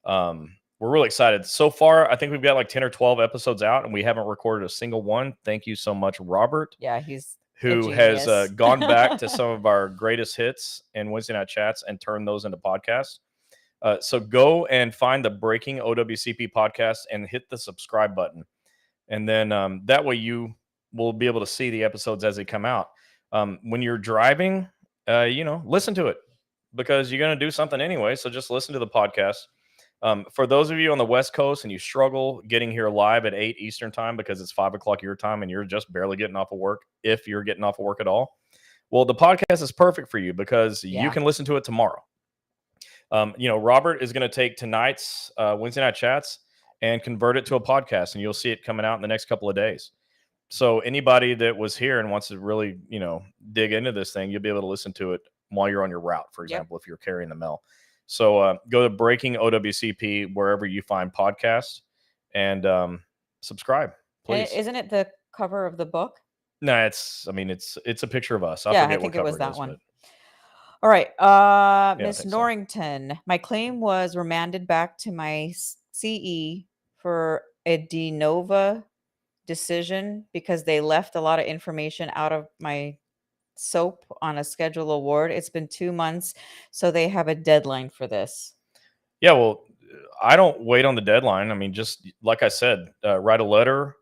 We're really excited. So far, I think we've got like 10 or 12 episodes out, and we haven't recorded a single one. Thank you so much, Robert. Yeah, he's who has gone back to some of our greatest hits and Wednesday night chats and turned those into podcasts. So go and find the Breaking OWCP podcast and hit the subscribe button. And then that way you will be able to see the episodes as they come out. When you're driving, listen to it because you're going to do something anyway. So just listen to the podcast. For those of you on the West Coast and you struggle getting here live at 8 Eastern time because it's 5 o'clock your time and you're just barely getting off of work, if you're getting off of work at all, well, the podcast is perfect for you because you can listen to it tomorrow. Robert is going to take tonight's Wednesday night chats and convert it to a podcast, and you'll see it coming out in the next couple of days. So anybody that was here and wants to really, dig into this thing, you'll be able to listen to it while you're on your route, for example, if you're carrying the mail. So go to Breaking OWCP wherever you find podcasts and subscribe, please. Isn't it the cover of the book? No, it's a picture of us. I think it was that one. But... All right. Miss Norrington, my claim was remanded back to my CE for a de novo decision because they left a lot of information out of my soap on a schedule award. It's been 2 months, so they have a deadline for this. Yeah, well, I don't wait on the deadline. I mean, just like I said, write a letter,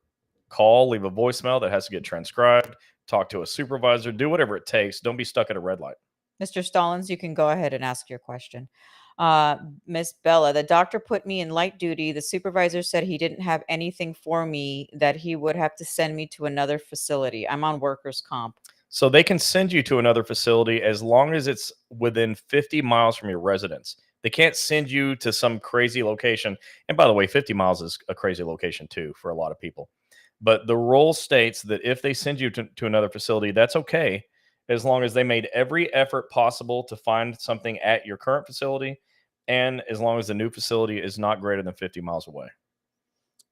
call, leave a voicemail that has to get transcribed, talk to a supervisor, do whatever it takes. Don't be stuck at a red light. Mr. Stallings, you can go ahead and ask your question. Uh, Miss Bella, the doctor put me in light duty. The supervisor said he didn't have anything for me, that he would have to send me to another facility. I'm on workers' comp. So they can send you to another facility as long as it's within 50 miles from your residence. They can't send you to some crazy location. And by the way, 50 miles is a crazy location too for a lot of people. But the rule states that if they send you to another facility, that's okay, as long as they made every effort possible to find something at your current facility, and as long as the new facility is not greater than 50 miles away.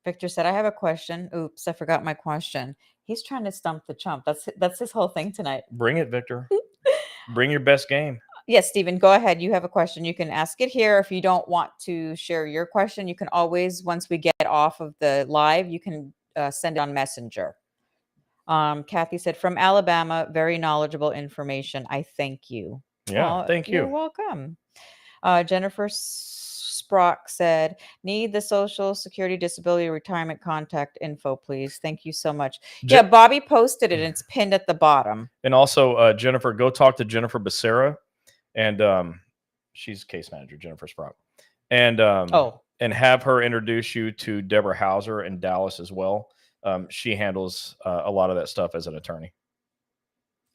Victor said, I have a question. Oops, I forgot my question. He's trying to stump the chump. That's his whole thing tonight. Bring it, Victor. Bring your best game. Yes, Stephen, go ahead. You have a question. You can ask it here. If you don't want to share your question, you can always, once we get off of the live, you can send it on Messenger. Kathy said, from Alabama, very knowledgeable information. I thank you. Yeah, thank you. You're welcome. Jennifer Sprock said, need the Social Security Disability Retirement contact info, please. Thank you so much. Yeah, Bobby posted it and it's pinned at the bottom. And also, Jennifer, go talk to Jennifer Becerra, and she's case manager, Jennifer Sprock, and and have her introduce you to Deborah Hauser in Dallas as well. She handles a lot of that stuff as an attorney.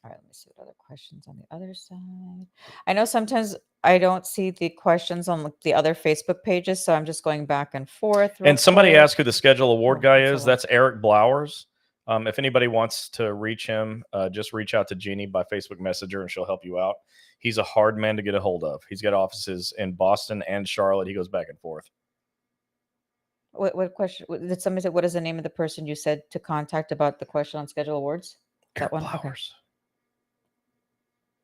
All right, let me see what other questions on the other side. I know sometimes I don't see the questions on the other Facebook pages, so I'm just going back and forth. And somebody asked who the Schedule Award guy is. That's That's Eric Blowers. If anybody wants to reach him, just reach out to Gini by Facebook Messenger and she'll help you out. He's a hard man to get a hold of. He's got offices in Boston and Charlotte. He goes back and forth. What question? Did somebody say, what is the name of the person you said to contact about the question on Schedule Awards? Eric Blowers. Okay.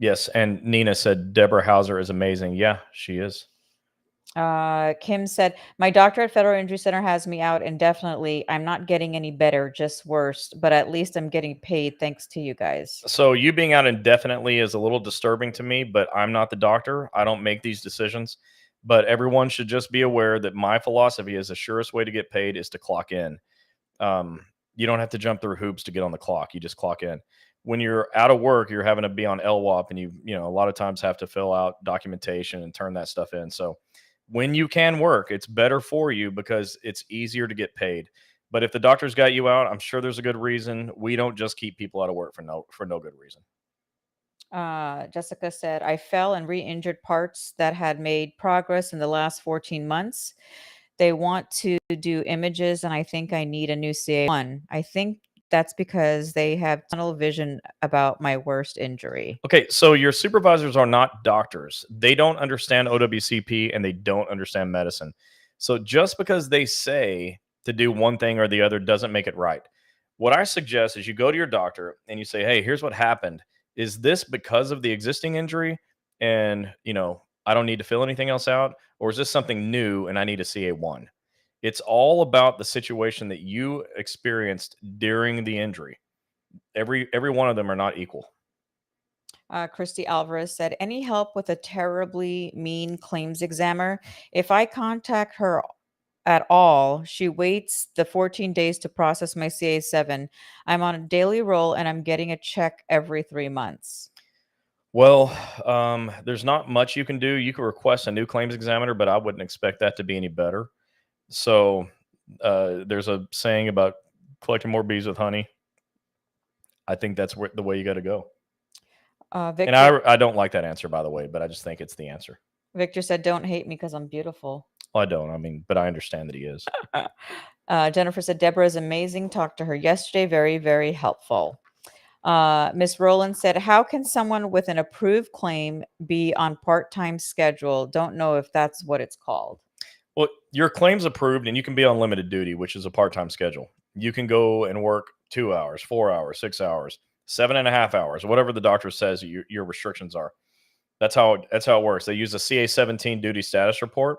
Yes, and Nina said Deborah Hauser is amazing. Yeah, she is. Kim said, my doctor at Federal Injury Center has me out indefinitely. I'm not getting any better, just worse, but at least I'm getting paid thanks to you guys. So you being out indefinitely is a little disturbing to me, but I'm not the doctor. I don't make these decisions. But everyone should just be aware that my philosophy is the surest way to get paid is to clock in. You don't have to jump through hoops to get on the clock. You just clock in. When you're out of work, you're having to be on LWOP, and you know, a lot of times have to fill out documentation and turn that stuff in. So when you can work, it's better for you because it's easier to get paid. But if the doctor's got you out, I'm sure there's a good reason. We don't just keep people out of work for no good reason. Jessica said, I fell and re-injured parts that had made progress in the last 14 months. They want to do images, and I think I need a new CA1. I think that's because they have tunnel vision about my worst injury. Okay, so your supervisors are not doctors. They don't understand OWCP and they don't understand medicine. So just because they say to do one thing or the other doesn't make it right. What I suggest is you go to your doctor and you say, hey, here's what happened. Is this because of the existing injury? And, you know, I don't need to fill anything else out? Or is this something new and I need a CA1? It's all about the situation that you experienced during the injury. Every one of them are not equal. Christy Alvarez said, any help with a terribly mean claims examiner? If I contact her at all, she waits the 14 days to process my CA7. I'm on a daily roll and I'm getting a check every 3 months. Well, there's not much you can do. You can request a new claims examiner, but I wouldn't expect that to be any better. So there's a saying about collecting more bees with honey. I think that's the way you got to go. Victor, and I don't like that answer, by the way, but I just think it's the answer. Victor said, don't hate me because I'm beautiful. Well, I don't. I mean, but I understand that he is. Jennifer said, Deborah is amazing. Talked to her yesterday. Very, very helpful. Miss Rowland said, how can someone with an approved claim be on part-time schedule? Don't know if that's what it's called. Well, your claim's approved and you can be on limited duty, which is a part-time schedule. You can go and work 2 hours, 4 hours, 6 hours, 7.5 hours, whatever the doctor says your restrictions are. That's how it works. They use a CA-17 duty status report.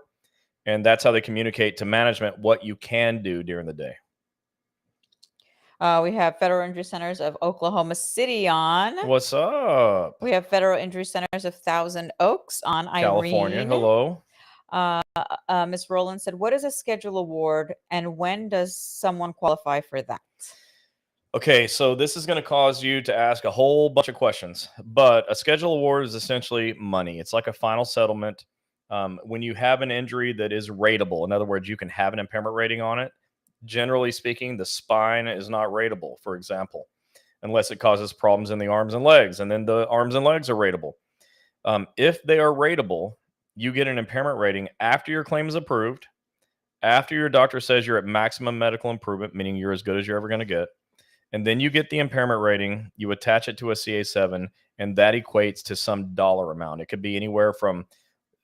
And that's how they communicate to management what you can do during the day. We have Federal Injury Centers of Oklahoma City on. What's up? We have Federal Injury Centers of Thousand Oaks on. California. Irene. Hello. Miss Rowland said, what is a schedule award and when does someone qualify for that? Okay, so this is going to cause you to ask a whole bunch of questions, but a schedule award is essentially money. It's like a final settlement. When you have an injury that is rateable, in other words, you can have an impairment rating on it. Generally speaking, the spine is not rateable, for example, unless it causes problems in the arms and legs, and then the arms and legs are rateable. If they are rateable, you get an impairment rating after your claim is approved, after your doctor says you're at maximum medical improvement, meaning you're as good as you're ever going to get. And then you get the impairment rating, you attach it to a CA7, and that equates to some dollar amount. It could be anywhere from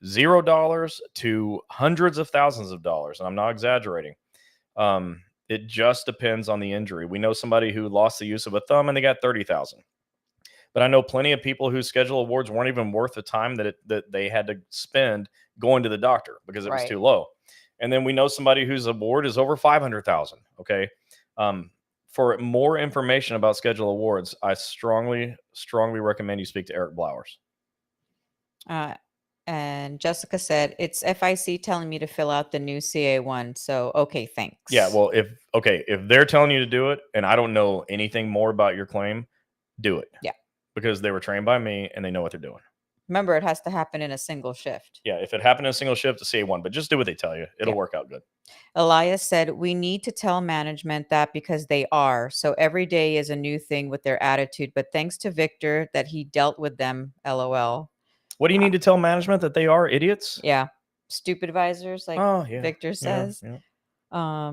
$0 to hundreds of thousands of dollars. And I'm not exaggerating. It just depends on the injury. We know somebody who lost the use of a thumb and they got 30,000. But I know plenty of people whose schedule awards weren't even worth the time that they had to spend going to the doctor because it was too low. And then we know somebody whose award is over 500,000. Okay. For more information about schedule awards, I strongly recommend you speak to Eric Blowers. And Jessica said, it's FIC telling me to fill out the new CA1. So, okay, thanks. Yeah, well, if they're telling you to do it and I don't know anything more about your claim, do it. Yeah. Because they were trained by me and they know what they're doing. Remember, it has to happen in a single shift. Yeah, if it happened in a single shift, to CA1, but just do what they tell you. It'll work out good. Elias said, we need to tell management that because they are. So every day is a new thing with their attitude. But thanks to Victor that he dealt with them, LOL. What do you need to tell management? That they are idiots? Yeah. Stupid advisors, like Victor says. Yeah.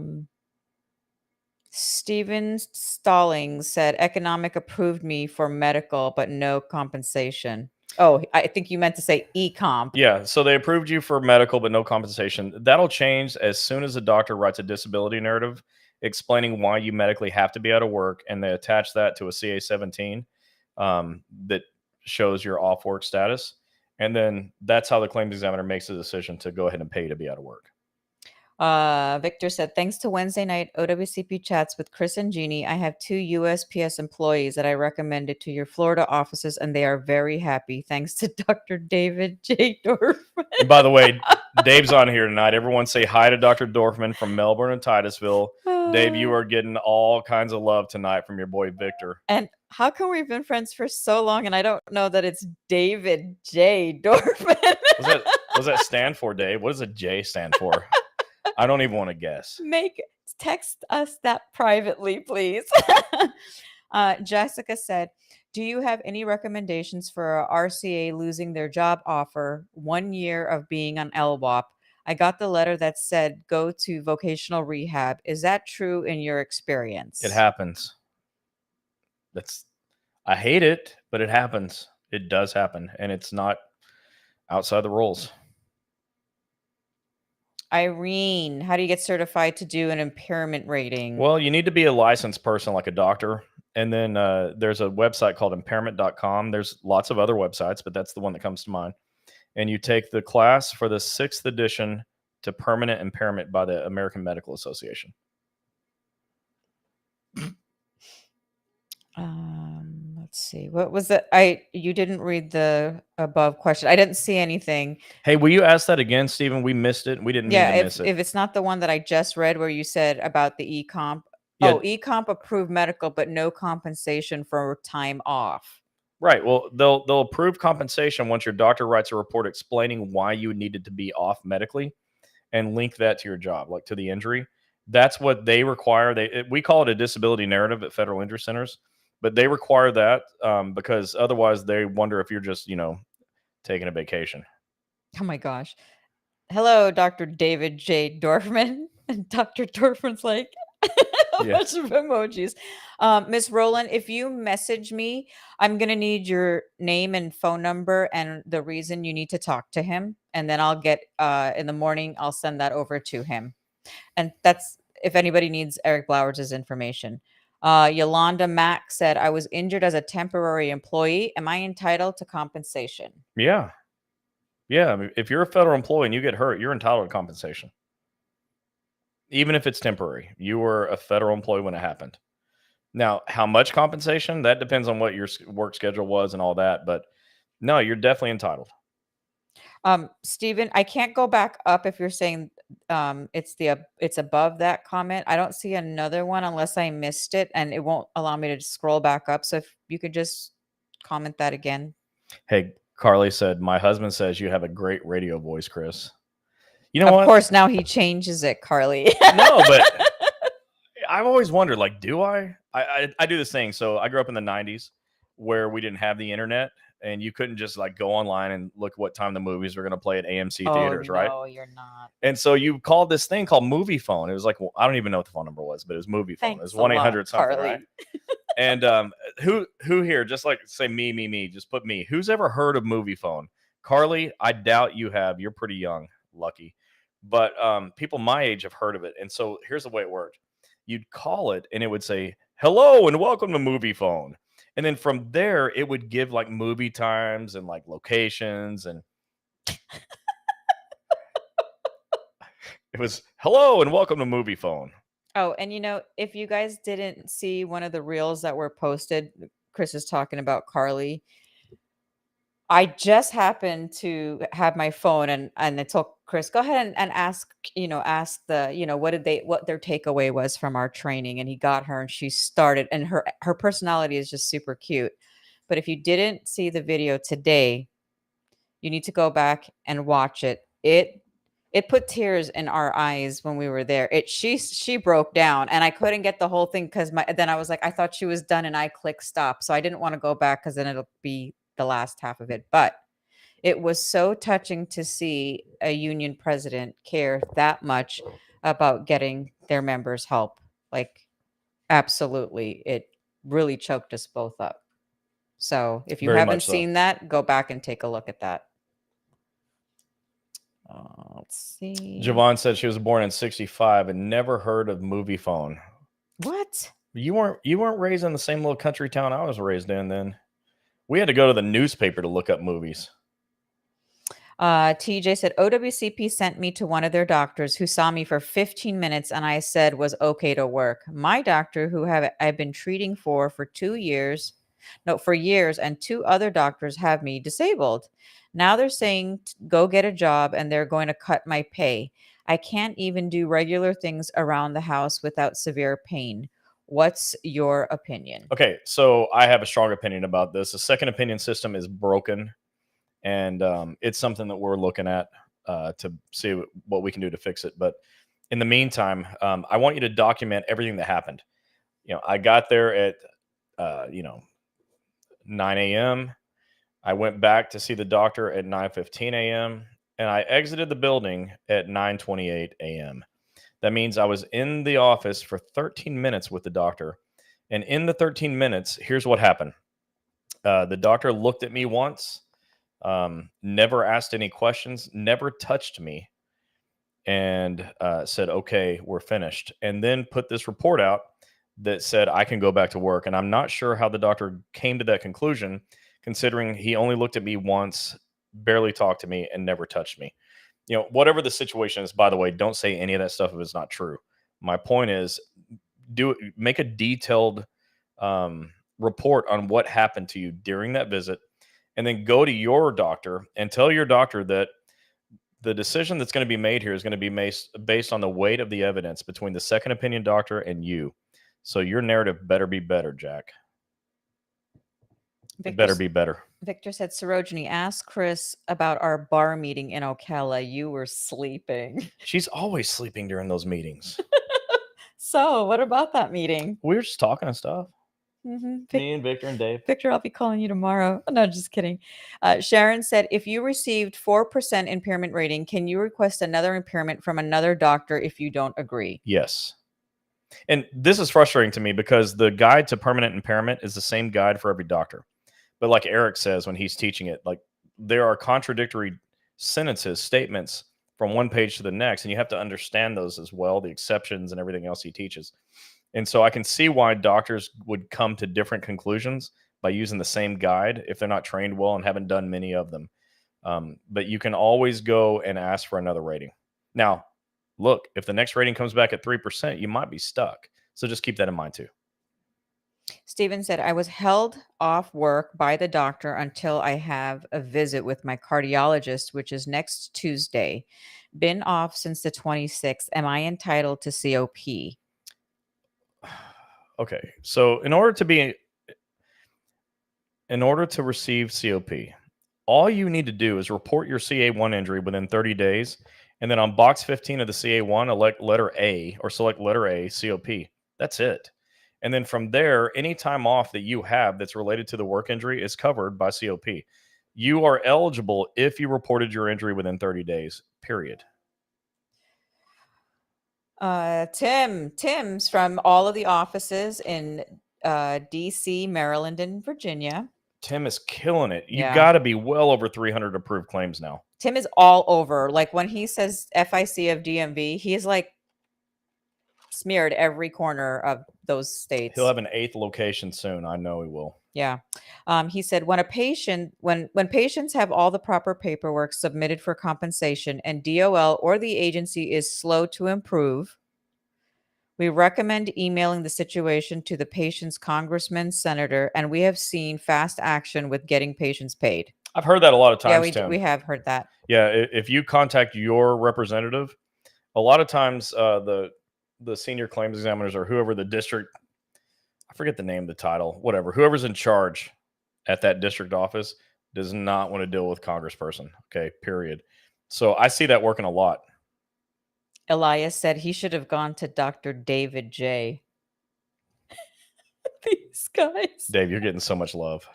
Steven Stallings said, economic approved me for medical, but no compensation. Oh, I think you meant to say e-comp. Yeah, so they approved you for medical, but no compensation. That'll change as soon as the doctor writes a disability narrative explaining why you medically have to be out of work, and they attach that to a CA-17 that shows your off work status. And then that's how the claims examiner makes a decision to go ahead and pay you to be out of work. Victor said, thanks to Wednesday night OWCP chats with Chris and Gini, I have 2 USPS employees that I recommended to your Florida offices, and they are very happy. Thanks to Dr. David J. Dorfman. And by the way, Dave's on here tonight. Everyone say hi to Dr. Dorfman from Melbourne and Titusville. Dave, you are getting all kinds of love tonight from your boy Victor. And how come we've been friends for so long and I don't know that it's David J. Dorfman? What's that stand for, Dave? What does a J stand for? I don't even want to guess. Text us that privately, please. Jessica said, do you have any recommendations for a RCA losing their job offer 1 year of being on LWOP? I got the letter that said go to vocational rehab. Is that true in your experience? It happens. I hate it, but it happens. It does happen, and it's not outside the rules. Irene, how do you get certified to do an impairment rating? Well, you need to be a licensed person like a doctor. And then there's a website called impairment.com. There's lots of other websites, but that's the one that comes to mind. And you take the class for the 6th edition to permanent impairment by the American Medical Association. Let's see. What was it? You didn't read the above question. I didn't see anything. Hey, will you ask that again, Stephen? We missed it. We didn't mean to miss it. If it's not the one that I just read where you said about the e-comp. Yeah. Oh, e-comp approved medical, but no compensation for time off. Right. Well, they'll approve compensation once your doctor writes a report explaining why you needed to be off medically and link that to your job, like to the injury. That's what they require. We call it a disability narrative at federal injury centers. But they require that because otherwise they wonder if you're just, taking a vacation. Oh, my gosh. Hello, Dr. David J. Dorfman. And Dr. Dorfman's like a bunch of emojis. Miss Rowland, if you message me, I'm going to need your name and phone number and the reason you need to talk to him. And then I'll get in the morning, I'll send that over to him. And that's if anybody needs Eric Blowers' information. Yolanda Mack said, I was injured as a temporary employee. Am I entitled to compensation? Yeah. Yeah, I mean, if you're a federal employee and you get hurt, you're entitled to compensation. Even if it's temporary. You were a federal employee when it happened. Now, how much compensation? That depends on what your work schedule was and all that, but no, you're definitely entitled. Stephen, I can't go back up if you're saying it's above that comment. I don't see another one unless I missed it, and it won't allow me to scroll back up. So if you could just comment that again. Hey, Carly said, my husband says you have a great radio voice, Chris. You know Of what? course, now he changes it, Carly. No, but I've always wondered, like, do I do this thing. So I grew up in the 90s where we didn't have the internet and you couldn't just like go online and look what time the movies were going to play at AMC Oh, theaters, right? no, you're not. And so you called this thing called Movie Phone. It was like, well, I don't even know what the phone number was, but it was Movie Phone. It was Thanks a lot, 1-800 something, Carly. right? And who here, just like say me, just put me. Who's ever heard of Movie Phone? Carly, I doubt you have. You're pretty young, lucky. But people my age have heard of it. And so here's the way it worked. You'd call it and it would say, hello and welcome to Movie Phone. And then from there, it would give like movie times and like locations. And it was, hello and welcome to Movie Phone. Oh, and if you guys didn't see one of the reels that were posted, Chris is talking about Carly. I just happened to have my phone and I told Chris, go ahead and ask what their takeaway was from our training. And he got her and she started, and her personality is just super cute. But if you didn't see the video today, you need to go back and watch it. It put tears in our eyes when we were there. She broke down and I couldn't get the whole thing because then I was like, I thought she was done and I clicked stop. So I didn't want to go back because then it'll be the last half of it. But it was so touching to see a union president care that much about getting their members help. Like, absolutely. It really choked us both up. So if you Very haven't much so. seen that, go back and take a look at that. Let's see. Javon said she was born in 65 and never heard of Movie Phone. What? You weren't raised in the same little country town I was raised in then. We had to go to the newspaper to look up movies. TJ said OWCP sent me to one of their doctors who saw me for 15 minutes and I said was okay to work. My doctor, who I've been treating for 2 years, for years, and 2 other doctors have me disabled. Now they're saying go get a job and they're going to cut my pay. I can't even do regular things around the house without severe pain. What's your opinion? Okay, so I have a strong opinion about this. The second opinion system is broken, and it's something that we're looking at to see what we can do to fix it. But in the meantime, I want you to document everything that happened. I got there at 9 a.m. I went back to see the doctor at 9:15 a.m. and I exited the building at 9:28 a.m. That means I was in the office for 13 minutes with the doctor. And in the 13 minutes, here's what happened. The doctor looked at me once, never asked any questions, never touched me, and said, okay, we're finished. And then put this report out that said I can go back to work. And I'm not sure how the doctor came to that conclusion, considering he only looked at me once, barely talked to me, and never touched me. Whatever the situation is, by the way, don't say any of that stuff if it's not true. My point is, make a detailed report on what happened to you during that visit, and then go to your doctor and tell your doctor that the decision that's going to be made here is going to be based on the weight of the evidence between the second opinion doctor and you. So your narrative better be better, Jack. It better be better. Victor said, Sarojini, ask Chris about our bar meeting in Ocala. You were sleeping. She's always sleeping during those meetings. So what about that meeting? We were just talking and stuff. Mm-hmm. Me and Victor and Dave. Victor, I'll be calling you tomorrow. No, just kidding. Sharon said, if you received 4% impairment rating, can you request another impairment from another doctor if you don't agree? Yes. And this is frustrating to me because the guide to permanent impairment is the same guide for every doctor. But like Eric says when he's teaching it, like there are contradictory sentences, statements from one page to the next, and you have to understand those as well, the exceptions and everything else he teaches. And so I can see why doctors would come to different conclusions by using the same guide if they're not trained well and haven't done many of them. But you can always go and ask for another rating. Now, look, if the next rating comes back at 3%, you might be stuck. So just keep that in mind too. Steven said, I was held off work by the doctor until I have a visit with my cardiologist, which is next Tuesday. Been off since the 26th. Am I entitled to COP? Okay. So in order to receive COP, all you need to do is report your CA1 injury within 30 days. And then on box 15 of the CA1, elect letter A or select letter A, COP. That's it. And then from there, any time off that you have that's related to the work injury is covered by COP. You are eligible if you reported your injury within 30 days, period. Tim's from all of the offices in DC, Maryland, and Virginia. Tim is killing it. You Yeah. got to be well over 300 approved claims now. Tim is all over. Like when he says FIC of DMV, he's like smeared every corner of those states. He'll have an 8th location soon. I know he will. Yeah. He said when patients have all the proper paperwork submitted for compensation and DOL or the agency is slow to improve, we recommend emailing the situation to the patient's congressman, senator, and we have seen fast action with getting patients paid. I've heard that a lot of times, Yeah, Tim. we have heard that. Yeah, if you contact your representative, a lot of times the senior claims examiners or whoever the district, I forget the name, the title, whatever, whoever's in charge at that district office does not want to deal with congressperson. Okay, period. So I see that working a lot. Elias said he should have gone to Dr. David J. These guys. Dave, you're getting so much love.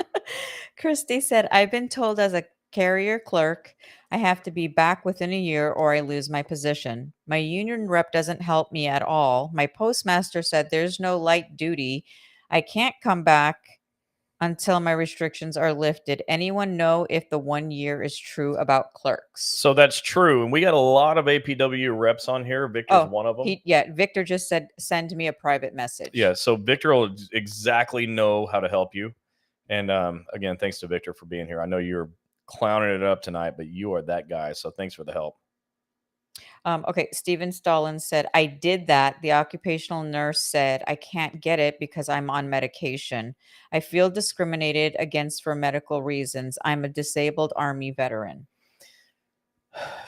Christy said, I've been told as a carrier clerk, I have to be back within a year or I lose my position. My union rep doesn't help me at all. My postmaster said there's no light duty. I can't come back until my restrictions are lifted. Anyone know if the 1 year is true about clerks? So that's true. And we got a lot of APW reps on here. Victor's one of them. Victor just said, send me a private message. Yeah. So Victor will exactly know how to help you. And again, thanks to Victor for being here. I know you're clowning it up tonight, but you are that guy. So thanks for the help. Okay, Steven Stallin said, I did that. The occupational nurse said, I can't get it because I'm on medication. I feel discriminated against for medical reasons. I'm a disabled Army veteran.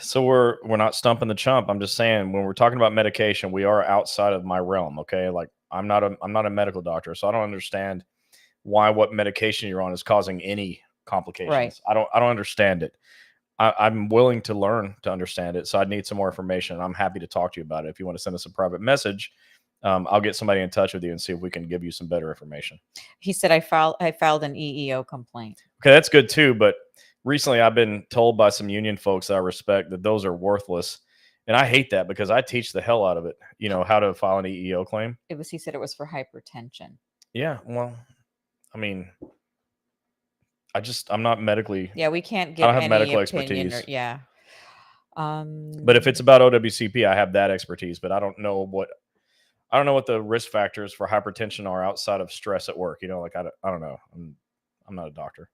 So we're not stumping the chump. I'm just saying when we're talking about medication, we are outside of my realm. Okay, like I'm not a medical doctor, so I don't understand why what medication you're on is causing any complications. Right. I don't understand it. I'm willing to learn to understand it. So I need some more information. And I'm happy to talk to you about it. If you want to send us a private message, I'll get somebody in touch with you and see if we can give you some better information. He said, I filed an EEO complaint. Okay, that's good too. But recently I've been told by some union folks that I respect that those are worthless. And I hate that because I teach the hell out of it, you know, how to file an EEO claim. He said it was for hypertension. Yeah. Well, I mean, I'm not medically. Yeah, we can't give I don't have any medical opinion expertise. But if it's about OWCP, I have that expertise, but I don't know what the risk factors for hypertension are outside of stress at work. You know, like I don't know. I'm not a doctor.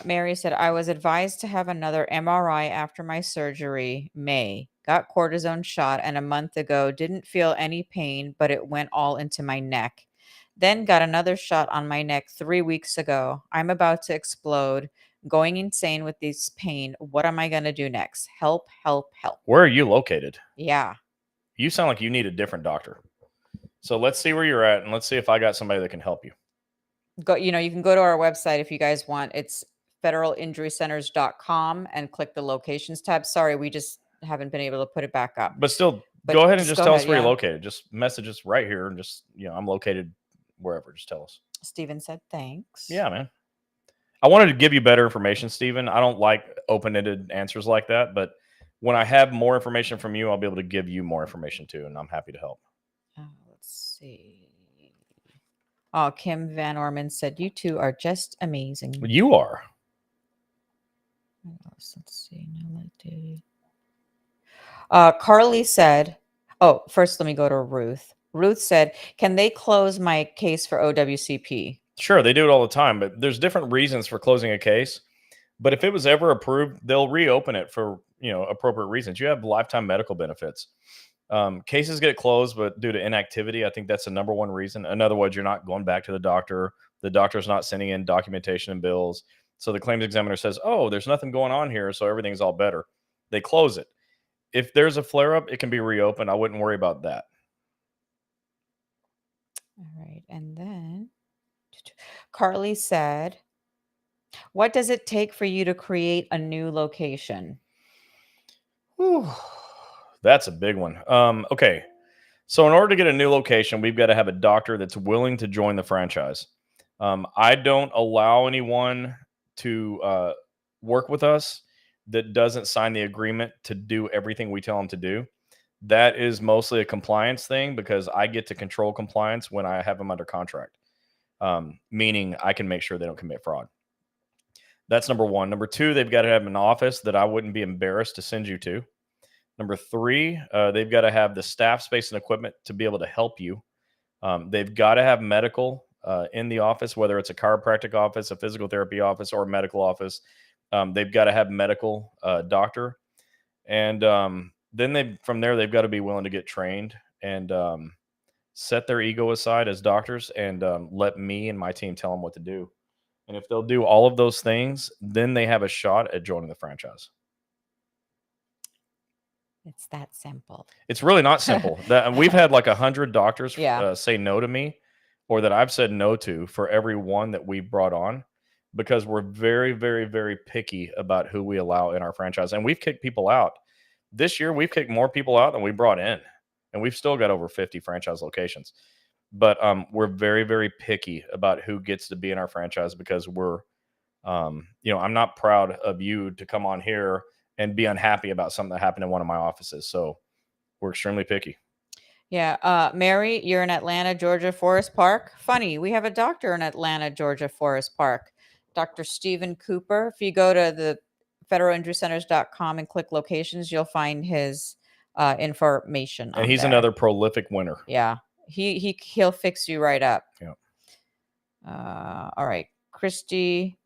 Mary said, I was advised to have another MRI after my surgery, May. Got cortisone shot, and a month ago didn't feel any pain, but it went all into my neck. Then got another shot on my neck 3 weeks ago. I'm about to explode, going insane with this pain. What am I going to do next? Help, help, help. Where are you located? Yeah. You sound like you need a different doctor. So let's see where you're at, and let's see if I got somebody that can help you. You can go to our website if you guys want. It's federalinjurycenters.com and click the locations tab. Sorry, we just haven't been able to put it back up. But still, go ahead and just tell us where you're located. Just message us right here and just, I'm located wherever. Just tell us. Steven said, thanks. Yeah, man. I wanted to give you better information, Steven. I don't like open-ended answers like that, but when I have more information from you, I'll be able to give you more information too, and I'm happy to help. Let's see. Oh, Kim Van Orman said, you two are just amazing. You are. Let's see. Carly said, first let me go to Ruth. Ruth said, can they close my case for OWCP? Sure, they do it all the time, but there's different reasons for closing a case. But if it was ever approved, they'll reopen it for appropriate reasons. You have lifetime medical benefits. Cases get closed, but due to inactivity, I think that's the number one reason. In other words, you're not going back to the doctor. The doctor's not sending in documentation and bills. So the claims examiner says, "Oh, there's nothing going on here, so everything's all better." They close it. If there's a flare up, it can be reopened. I wouldn't worry about that. All right. And then Carly said, what does it take for you to create a new location? Whew, that's a big one. Okay. So in order to get a new location, we've got to have a doctor that's willing to join the franchise. I don't allow anyone to work with us that doesn't sign the agreement to do everything we tell them to do. That is mostly a compliance thing because I get to control compliance when I have them under contract, meaning I can make sure they don't commit fraud. That's number one. Number two, they've got to have an office that I wouldn't be embarrassed to send you to. Number three, they've got to have the staff space and equipment to be able to help you. They've got to have medical in the office, whether it's a chiropractic office, a physical therapy office, or a medical office. They've got to have medical doctor. And then from there, they've got to be willing to get trained and set their ego aside as doctors and let me and my team tell them what to do. And if they'll do all of those things, then they have a shot at joining the franchise. It's that simple. It's really not simple. We've had like 100 doctors Yeah. say no to me, or that I've said no to for every one that we brought on, because we're very, very, very picky about who we allow in our franchise. And we've kicked people out. This year, we've kicked more people out than we brought in, and we've still got over 50 franchise locations. But we're very, very picky about who gets to be in our franchise because I'm not proud of you to come on here and be unhappy about something that happened in one of my offices. So we're extremely picky. Yeah. Mary, you're in Atlanta, Georgia, Forest Park. Funny, we have a doctor in Atlanta, Georgia, Forest Park, Dr. Stephen Cooper. If you go to the federalinjurycenters.com and click locations, you'll find his information. And he's another prolific winner. Yeah. He'll fix you right up. Yeah. All right. Christy,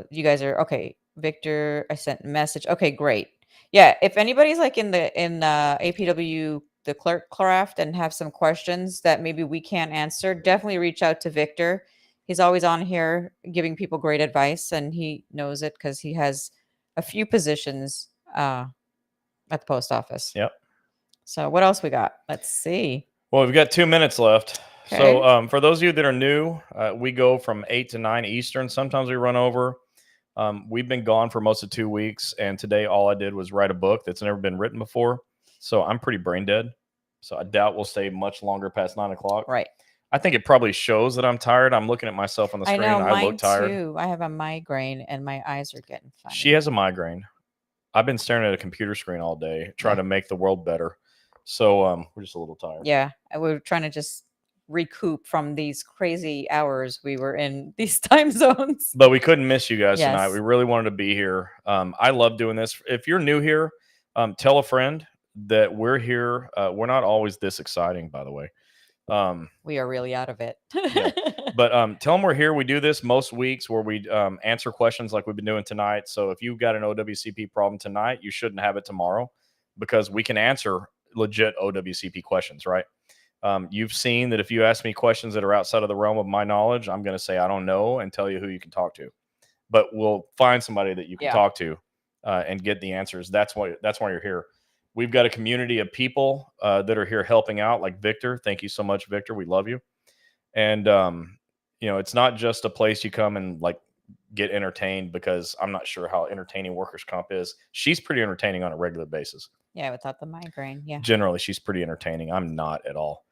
you guys are okay. Victor, I sent a message. Okay, great. Yeah, if anybody's like in APW, the clerk craft, and have some questions that maybe we can't answer, definitely reach out to Victor. He's always on here giving people great advice, and he knows it because he has a few positions at the post office. Yep. So what else we got? Let's see. Well, we've got 2 minutes left. Okay. So for those of you that are new, we go from 8 to 9 Eastern. Sometimes we run over. We've been gone for most of 2 weeks, and today all I did was write a book that's never been written before. So I'm pretty brain dead. So I doubt we'll stay much longer past 9 o'clock. Right. I think it probably shows that I'm tired. I'm looking at myself on the screen. I look tired. Too. I have a migraine, and my eyes are getting funny. She has a migraine. I've been staring at a computer screen all day, trying to make the world better. So we're just a little tired. Yeah, we're trying to just recoup from these crazy hours we were in these time zones. But we couldn't miss you guys tonight. We really wanted to be here. I love doing this. If you're new here, tell a friend that we're here. We're not always this exciting, by the way. We are really out of it. Yeah. But tell them we're here. We do this most weeks where we answer questions like we've been doing tonight. So if you've got an OWCP problem tonight, you shouldn't have it tomorrow, because we can answer legit OWCP questions, right? You've seen that if you ask me questions that are outside of the realm of my knowledge, I'm going to say I don't know and tell you who you can talk to. But we'll find somebody that you can talk to and get the answers. That's why you're here. We've got a community of people that are here helping out, like Victor. Thank you so much, Victor. We love you. And it's not just a place you come and like get entertained, because I'm not sure how entertaining workers' comp is. She's pretty entertaining on a regular basis. Yeah, without the migraine. Yeah. Generally, she's pretty entertaining. I'm not at all.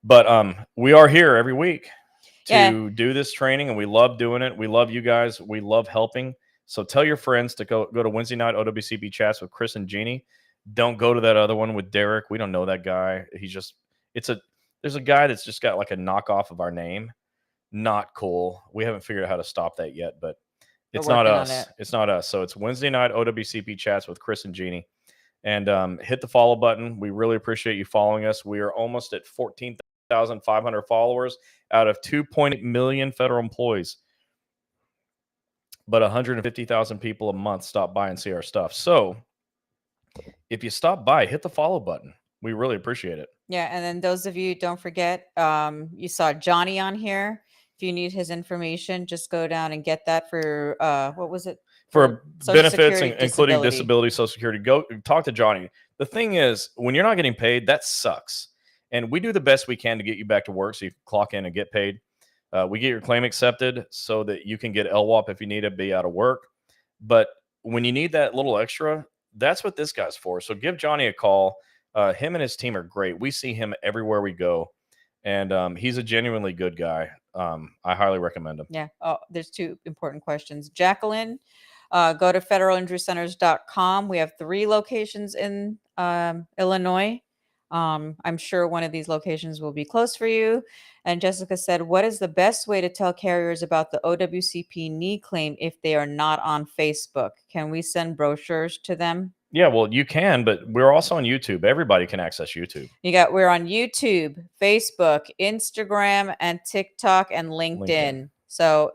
But we are here every week to do this training, and we love doing it. We love you guys. We love helping. So tell your friends to go to Wednesday night OWCP chats with Chris and Gini. Don't go to that other one with Derek. We don't know that guy. There's a guy that's just got like a knockoff of our name. Not cool. We haven't figured out how to stop that yet, but it's not us. It's not us. So it's Wednesday night OWCP chats with Chris and Gini. And hit the follow button. We really appreciate you following us. We are almost at 14,500 followers out of 2.8 million federal employees. but 150,000 people a month stop by and see our stuff. So if you stop by, hit the follow button. We really appreciate it. Yeah, and then those of you, don't forget, you saw Johnny on here. If you need his information, just go down and get that for what was it? For Social benefits, Security, including disability, Social Security, go talk to Johnny. The thing is, when you're not getting paid, that sucks. And we do the best we can to get you back to work so you can clock in and get paid. We get your claim accepted so that you can get LWOP if you need to be out of work. But when you need that little extra, that's what this guy's for. So give Johnny a call. Him and his team are great. We see him everywhere we go. And he's a genuinely good guy. I highly recommend him. Yeah. Oh, there's two important questions. Jacqueline, go to federalinjurycenters.com. We have 3 locations in Illinois. I'm sure one of these locations will be close for you. And Jessica said, what is the best way to tell carriers about the OWCP knee claim if they are not on Facebook? Can we send brochures to them? Yeah, well, you can, but we're also on YouTube. Everybody can access YouTube. We're on YouTube, Facebook, Instagram, and TikTok and LinkedIn. So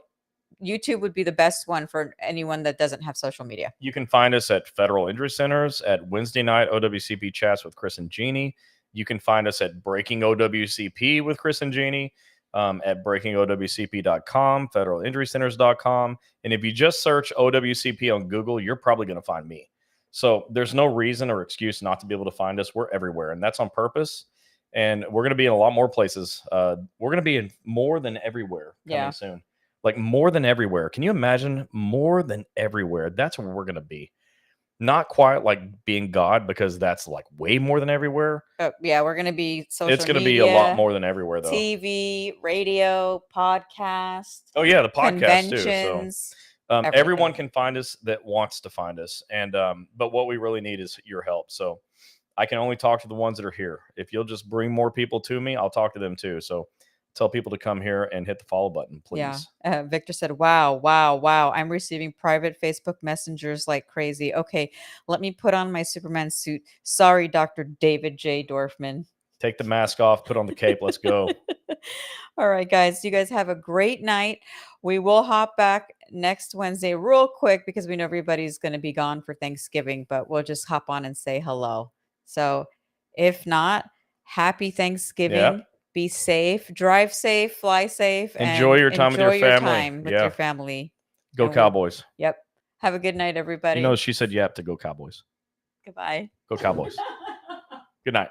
YouTube would be the best one for anyone that doesn't have social media. You can find us at Federal Injury Centers at Wednesday night OWCP chats with Chris and Gini. You can find us at Breaking OWCP with Chris and Gini at breakingowcp.com, federalinjurycenters.com. And if you just search OWCP on Google, you're probably going to find me. So there's no reason or excuse not to be able to find us. We're everywhere, and that's on purpose. And we're going to be in a lot more places. We're going to be in more than everywhere coming soon. Like more than everywhere. Can you imagine more than everywhere? That's where we're going to be. Not quite like being God, because that's like way more than everywhere. Yeah, we're going to be social It's going to be a lot more than everywhere, though. TV, radio, podcast. Oh, yeah, the podcast, too. So everyone can find us that wants to find us. And but what we really need is your help. So I can only talk to the ones that are here. If you'll just bring more people to me, I'll talk to them, too. So tell people to come here and hit the follow button, please. Yeah. Victor said, wow. I'm receiving private Facebook messengers like crazy. Okay, let me put on my Superman suit. Sorry, Dr. David J. Dorfman. Take the mask off, put on the cape. Let's go. All right, guys. You guys have a great night. We will hop back next Wednesday real quick because we know everybody's going to be gone for Thanksgiving, but we'll just hop on and say hello. So if not, happy Thanksgiving. Yep. Be safe, drive safe, fly safe. Enjoy your time with your family. Go Cowboys. Yep. Have a good night, everybody. You know, she said yep to go Cowboys. Goodbye. Go Cowboys. Good night.